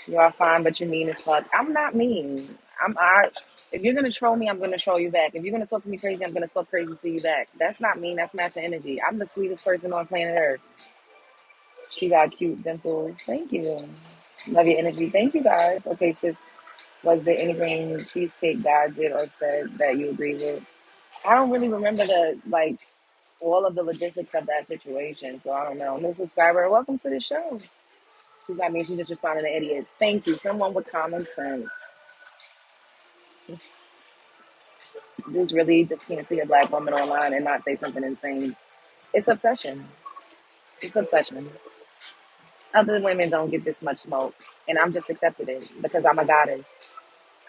You are fine, but you're mean as fuck. I'm not mean. If you're gonna troll me, I'm gonna troll you back. If you're gonna talk to me crazy, I'm gonna talk crazy to you back. That's not mean. That's matching energy. I'm the sweetest person on planet Earth. She got cute dimples. Thank you. Love your energy. Thank you, guys. Okay, sis. Was there anything Cheesecake God did or said that you agree with? I don't really remember all of the logistics of that situation, so I don't know. New subscriber, welcome to the show. She's not me. She just responded to idiots. Thank you. Someone with common sense. Just really just can't see a black woman online and not say something insane. It's obsession. It's obsession. Other women don't get this much smoke, and I'm just accepted it because I'm a goddess.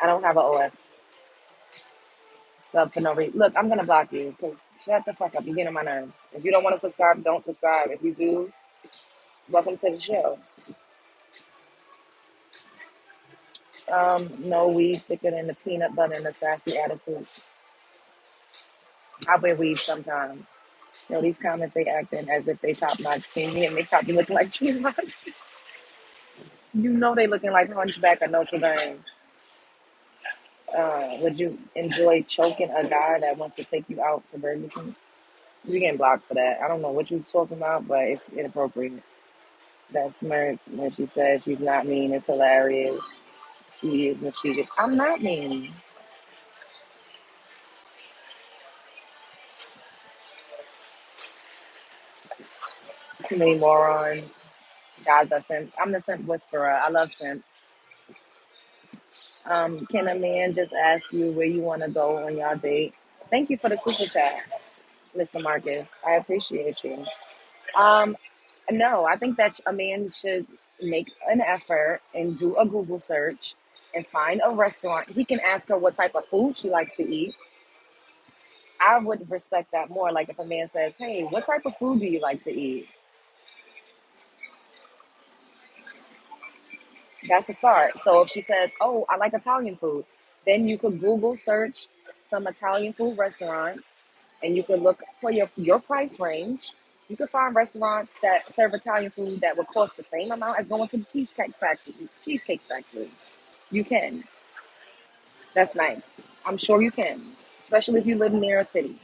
I don't have an OF sub for no reason. Look, I'm gonna block you because shut the fuck up. You're getting on my nerves. If you don't want to subscribe, don't subscribe. If you do, welcome to the show. No weed thicker than the peanut butter and the sassy attitude. I wear weed sometimes. You know, these comments, they acting as if they top notch king and they probably looking like tree rocks. You know they looking like Hunchback of Notre Dame. Would you enjoy choking a guy that wants to take you out to Burger King? You getting blocked for that. I don't know what you're talking about, but it's inappropriate. That smirk when she says she's not mean, it's hilarious. She is mischievous. I'm not mean. Too many morons. Guys are simps. I'm the simp whisperer. I love simp. Can a man just ask you where you want to go on your date? Thank you for the super chat, Mr. Marcus. I appreciate you. Um, no, I think that a man should make an effort and do a Google search and find a restaurant. He can ask her what type of food she likes to eat. I would respect that more. Like if a man says, "Hey, what type of food do you like to eat?" That's a start. So if she says, "Oh, I like Italian food," then you could Google search some Italian food restaurants and you could look for your price range. You could find restaurants that serve Italian food that would cost the same amount as going to the cheesecake factory. Cheesecake factory. You can. That's nice. I'm sure you can, especially if you live near a city.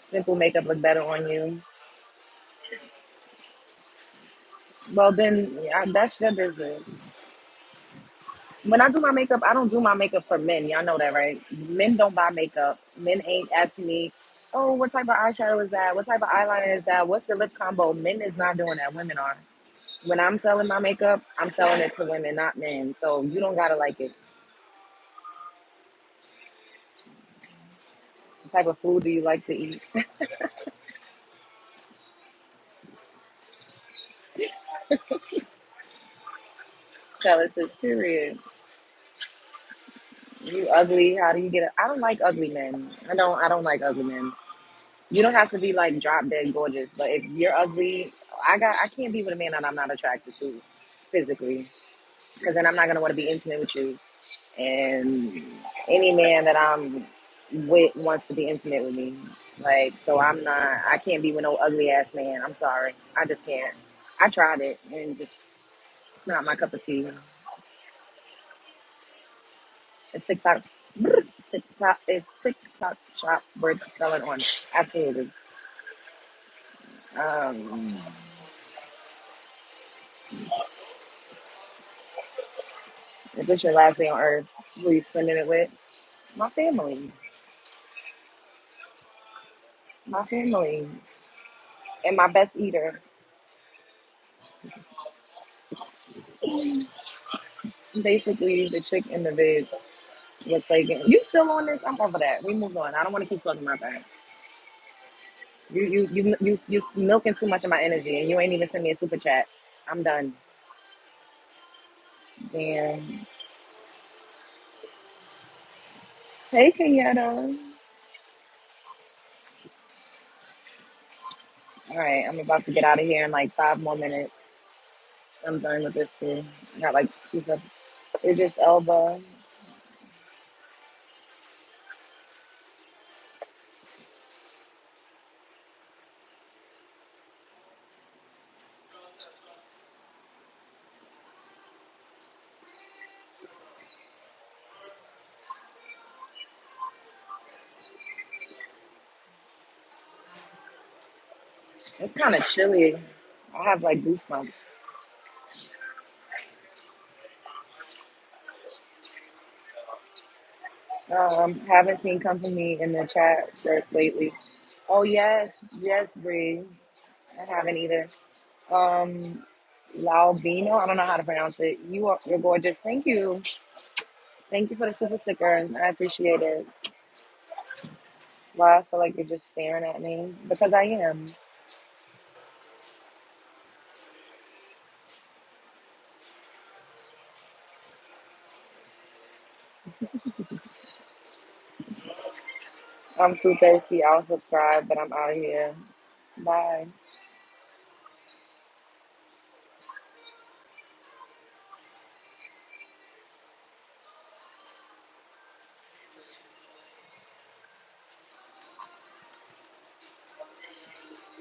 Simple makeup look better on you. Well, then yeah, that's your business. When I do my makeup, I don't do my makeup for men. Y'all know that, right? Men don't buy makeup. Men ain't asking me, "Oh, what type of eyeshadow is that? What type of eyeliner is that? What's the lip combo?" Men is not doing that. Women are. When I'm selling my makeup, I'm selling it to women, not men. So you don't gotta like it. What type of food do you like to eat? tell it this period. You ugly. How do you get it? I don't like ugly men. I don't like ugly men. You don't have to be like drop dead gorgeous, but if you're ugly, I can't be with a man that I'm not attracted to physically, because then I'm not gonna want to be intimate with you. And any man that I'm with wants to be intimate with me. Like, so I can't be with no ugly ass man. I'm sorry. I just can't. I tried it and just, it's not my cup of tea. It's TikTok. TikTok is TikTok shop worth selling on. Absolutely. Um, if it's your last day on earth, who you spending it with? My family. My family. And my best eater. Basically, the chick in the vid was taken. You still on this? I'm over that. We move on. I don't want to keep talking about that. You milking too much of my energy, and you ain't even send me a super chat. I'm done. Damn. Hey, Kenyatta. All right, I'm about to get out of here in like 5 more minutes. I'm done with this too. Got like 2 seconds. It's just Elba. It's kind of chilly. I have like goosebumps. Haven't seen company in the chat lately. Oh yes, yes, Bree. I haven't either. Um, Laubino. I don't know how to pronounce it. You're gorgeous. Thank you for the super sticker. I appreciate it. Why I feel like you're just staring at me because I am. I'm too thirsty. I'll subscribe, but I'm out of here. Bye.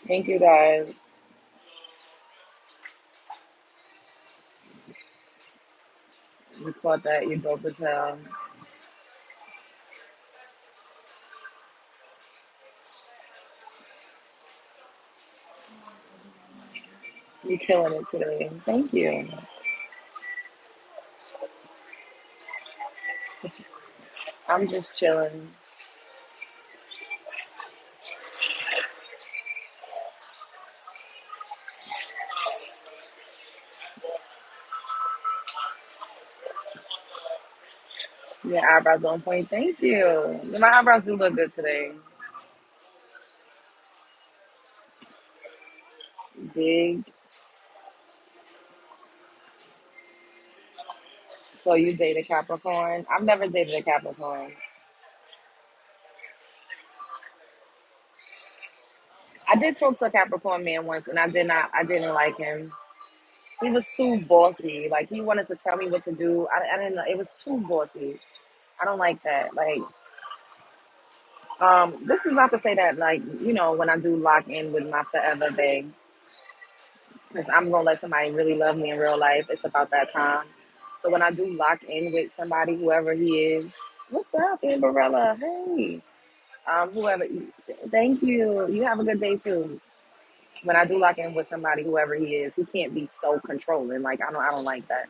Thank you guys. You caught that. You dope as hell. You killing it today. Thank you. I'm just chilling. Your eyebrows on point. Thank you. My eyebrows do look good today. Big. So you date a Capricorn? I've never dated a Capricorn. I did talk to a Capricorn man once, and I didn't like him. He was too bossy. Like he wanted to tell me what to do. I didn't know. It was too bossy. I don't like that. Like, this is not to say that, like, when I do lock in with my forever babe, because I'm gonna let somebody really love me in real life. It's about that time. So when I do lock in with somebody, whoever he is, what's up, Amberella? Hey, whoever. Thank you. You have a good day too. When I do lock in with somebody, whoever he is, he can't be so controlling. Like I don't like that.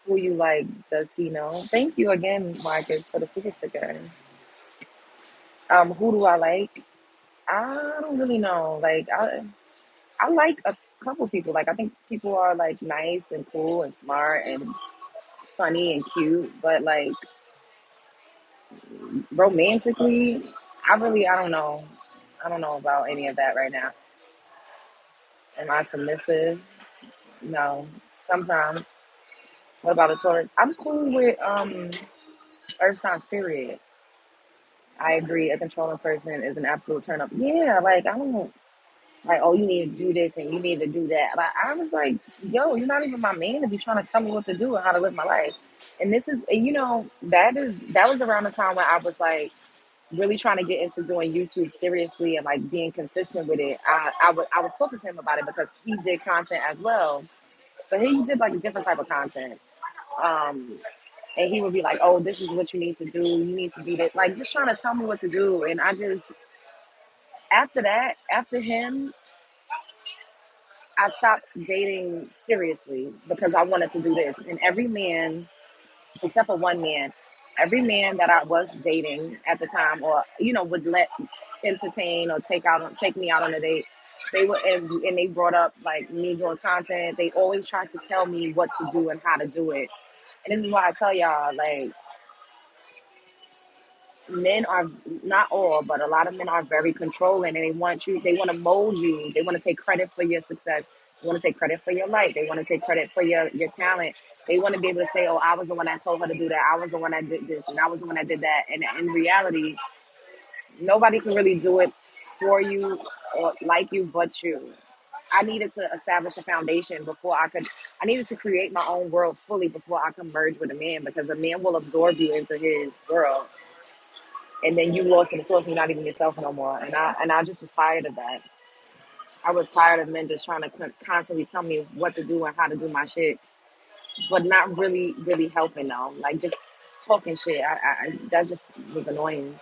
Who you like? Does he know? Thank you again, Marcus, for the super sticker. Who do I like? I don't really know. Like I like a couple people. Like I think people are like nice and cool and smart and funny and cute. But like romantically, I don't know. I don't know about any of that right now. Am I submissive? No. Sometimes. What about a Taurus? I'm cool with earth signs, period. I agree. A controlling person is an absolute turn up. Yeah, like I don't like, oh, you need to do this and you need to do that. But I was like, yo, you're not even my man to be trying to tell me what to do and how to live my life. And this is, and that was around the time when I was like really trying to get into doing YouTube seriously and like being consistent with it. I was talking to him about it because he did content as well, but he did like a different type of content. Um, and he would be like, "Oh, this is what you need to do. You need to do this." Like just trying to tell me what to do. And I just after that, after him, I stopped dating seriously because I wanted to do this. And every man, except for one man, every man that I was dating at the time, or would let entertain or take me out on a date, they would and they brought up like me doing content. They always tried to tell me what to do and how to do it. And this is why I tell y'all, like, men are not all, but a lot of men are very controlling, and they want to mold you. They want to take credit for your success. They want to take credit for your life. They want to take credit for your talent. They want to be able to say, "Oh, I was the one that told her to do that. I was the one that did this, and I was the one that did that." And in reality, nobody can really do it for you or like you but you. I needed to establish a foundation before I could. I needed to create my own world fully before I could merge with a man, because a man will absorb you into his world, and then you lost in the source and you're not even yourself no more. And I just was tired of that. I was tired of men just trying to constantly tell me what to do and how to do my shit, but not really helping though. Like just talking shit. That just was annoying.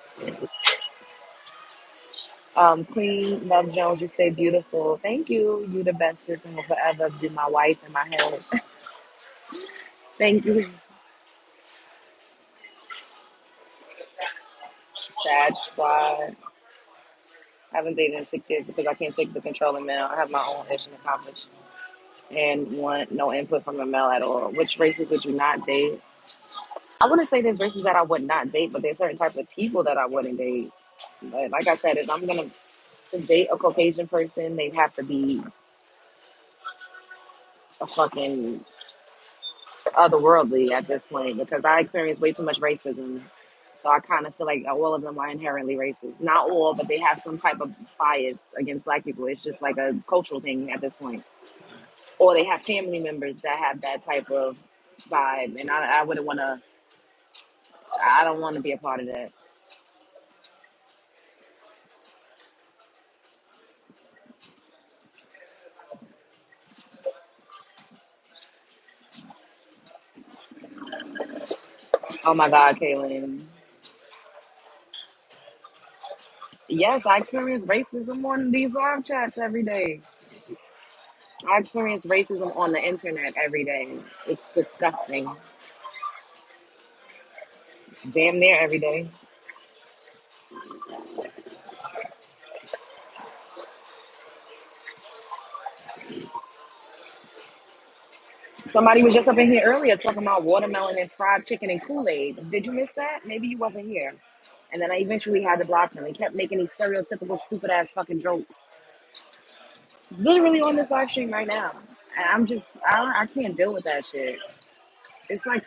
Queen Love Jones, you stay beautiful. Thank you. You the bestest and will forever be my wife in my head. Thank you. Sad squad. I haven't dated in 6 years because I can't take the controlling man. I have my own mission accomplished and want no input from a male at all. Which races would you not date? I wouldn't say there's races that I would not date, but there's certain types of people that I wouldn't date. But like I said, if I'm gonna to date a Caucasian person, they have to be a fucking otherworldly at this point, because I experience way too much racism. So I kind of feel like all of them are inherently racist. Not all, but they have some type of bias against black people. It's just like a cultural thing at this point. Or they have family members that have that type of vibe, and I wouldn't want to. I don't want to be a part of that. Oh my God, Kaylin. Yes, I experience racism on these live chats every day. I experience racism on the internet every day. It's disgusting. Damn near every day. Somebody was just up in here earlier talking about watermelon and fried chicken and Kool-Aid. Did you miss that? Maybe you wasn't here. And then I eventually had to block him. He kept making these stereotypical stupid ass fucking jokes. Literally on this live stream right now. And I can't deal with that shit. It's like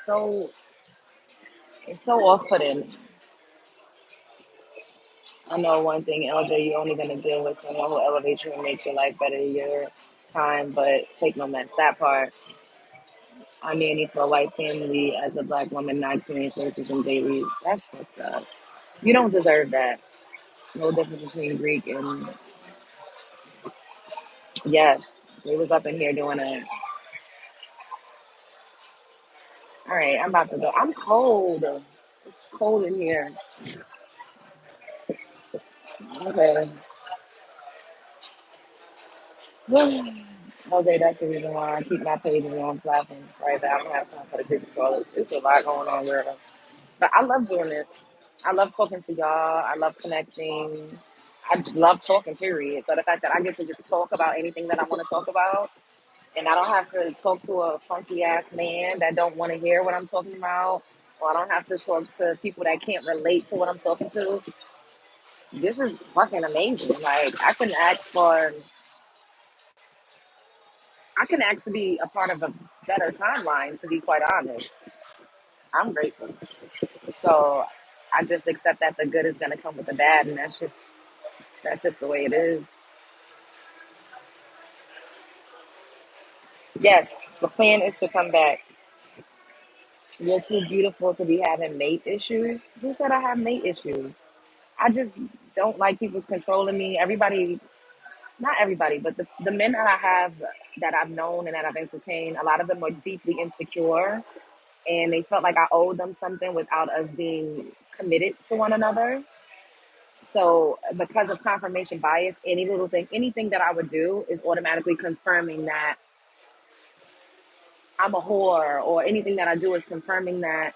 it's so off-putting. I know one thing, Elder, you're only gonna deal with someone who elevates you and makes your life better. You're kind, but take no mess. That part. I'm nanny for a white family as a black woman, not experience racism daily. That's fucked up. You don't deserve that. No difference between Greek and yes. They was up in here doing it. All right, I'm about to go. I'm cold. It's cold in here. Okay. Okay, that's the reason why I keep my pages on platforms private. I don't have time for the creepy crawlers. It's a lot going on, girl. But I love doing this. I love talking to y'all. I love connecting. I just love talking, period. So the fact that I get to just talk about anything that I want to talk about, and I don't have to talk to a funky ass man that don't want to hear what I'm talking about, or I don't have to talk to people that can't relate to what I'm talking to. This is fucking amazing. Like I I can actually be a part of a better timeline, to be quite honest. I'm grateful. So I just accept that the good is gonna come with the bad, and that's just the way it is. Yes, the plan is to come back. You're too beautiful to be having mate issues. Who said I have mate issues? I just don't like people's controlling me. Everybody, not everybody, but the men that I have, that I've known and that I've entertained, a lot of them are deeply insecure, and they felt like I owed them something without us being committed to one another. So because of confirmation bias, any little thing, anything that I would do is automatically confirming that I'm a whore, or anything that I do is confirming that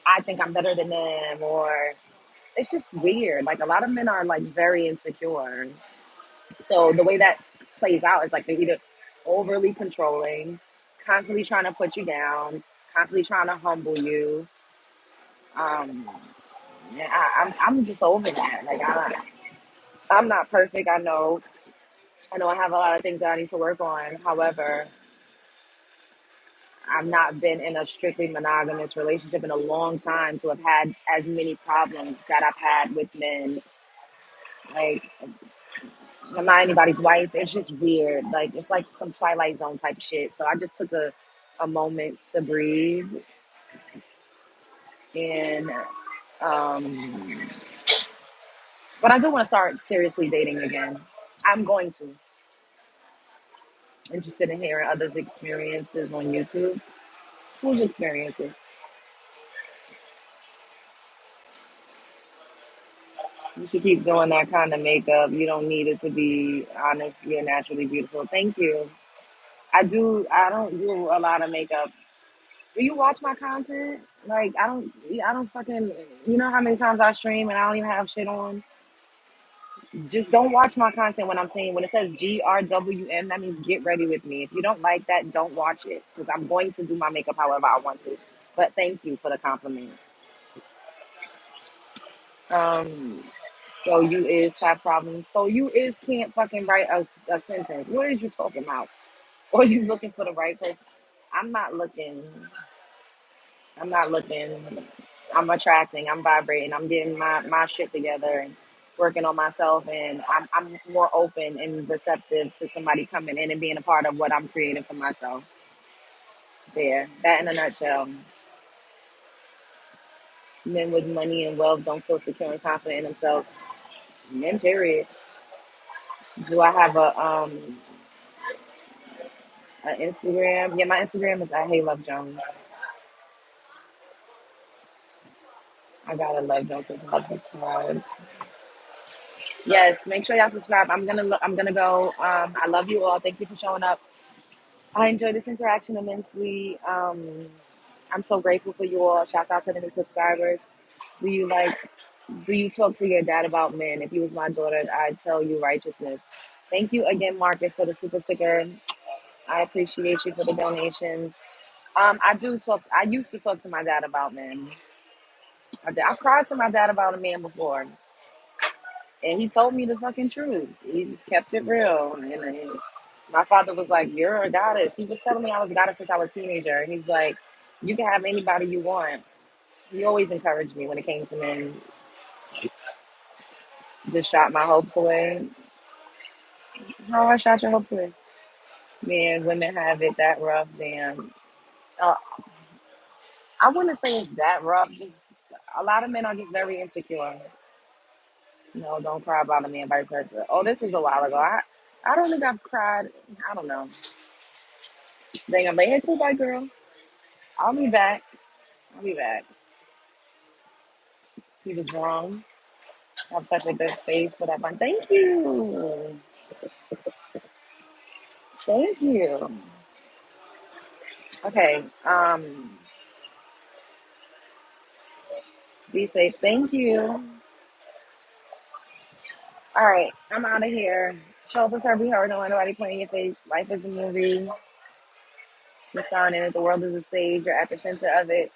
I think I'm better than them, or it's just weird. Like a lot of men are like very insecure. So the way that plays out is like they're either overly controlling, constantly trying to put you down, constantly trying to humble you. Um, yeah, I'm just over that. Like I'm not perfect. I know I have a lot of things that I need to work on. However, I've not been in a strictly monogamous relationship in a long time to have had as many problems that I've had with men. Like, I'm not anybody's wife. It's just weird. Like, it's like some Twilight Zone type shit. So I just took a moment to breathe. And, um, but I do want to start seriously dating again. I'm going to. Interested in hearing others' experiences on YouTube. Whose experiences? You should keep doing that kind of makeup. You don't need it to be honest. You're naturally beautiful. Thank you. I don't do a lot of makeup. Do you watch my content? Like I don't fucking. You know how many times I stream and I don't even have shit on. Just don't watch my content when I'm saying when it says GRWM. That means get ready with me. If you don't like that, don't watch it because I'm going to do my makeup however I want to. But thank you for the compliment. Um, so you is have problems. So you is can't fucking write a sentence. What is you talking about? Or you looking for the right person? I'm not looking. I'm not looking. I'm attracting. I'm vibrating. I'm getting my shit together and working on myself. And I'm more open and receptive to somebody coming in and being a part of what I'm creating for myself. There. That in a nutshell. Men with money and wealth don't feel secure and confident in themselves. Men, period. Do I have a Instagram? Yeah, my Instagram is at Hey Love Jones. I gotta Love Jones since I subscribe. Yes, make sure y'all subscribe. I'm gonna go. I love you all. Thank you for showing up. I enjoyed this interaction immensely. I'm so grateful for you all. Shouts out to the new subscribers. Do you like? Do you talk to your dad about men? If he was my daughter, I'd tell you righteousness. Thank you again, Marcus, for the super sticker. I appreciate you for the donations. I do talk. I used to talk to my dad about men. I've cried to my dad about a man before, and he told me the fucking truth. He kept it real. And my father was like, "You're a goddess." He was telling me I was a goddess since I was a teenager. And he's like, "You can have anybody you want." He always encouraged me when it came to men. Just shot my hopes away. How I shot your hopes away? Man, women have it that rough. Damn. Uh, I wouldn't say it's that rough. Just a lot of men are just very insecure. No, don't cry about a man, vice versa. Oh, this was a while ago. I don't think I've cried. I don't know. Dang, I'm like, hey, cool, white girl. I'll be back. I'll be back. He was wrong. I have such a good face for that one. Thank you. Thank you. Okay. Be safe. Thank you. All right. I'm out of here. Show up and serve, be heard. Don't let nobody play in your face. Life is a movie. You're starring in it. The world is a stage. You're at the center of it.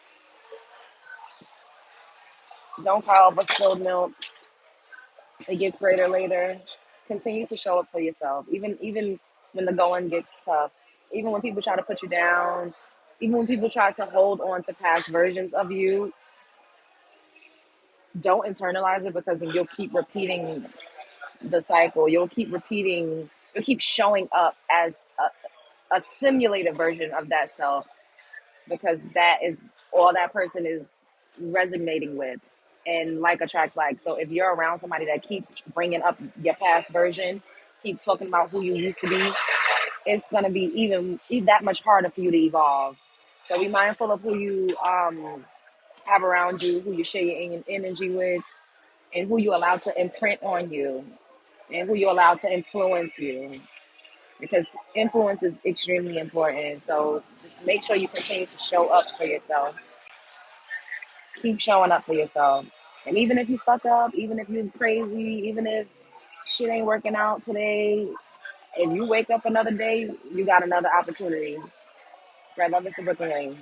Don't call for spilled milk. It gets greater later. Continue to show up for yourself. Even when the going gets tough. Even when people try to put you down, even when people try to hold on to past versions of you, don't internalize it, because then you'll keep repeating the cycle. You'll keep showing up as a simulated version of that self, because that is all that person is resonating with, and like attracts like. So if you're around somebody that keeps bringing up your past version, keep talking about who you used to be, it's going to be even that much harder for you to evolve. So be mindful of who you have around you, who you share your energy with, and who you allow to imprint on you, and who you allow to influence you, because influence is extremely important. So just make sure you continue to show up for yourself. Keep showing up for yourself. And even if you fuck up, even if you're crazy, even if shit ain't working out today, if you wake up another day, you got another opportunity. Spread love, Mr. Brooklyn Lane.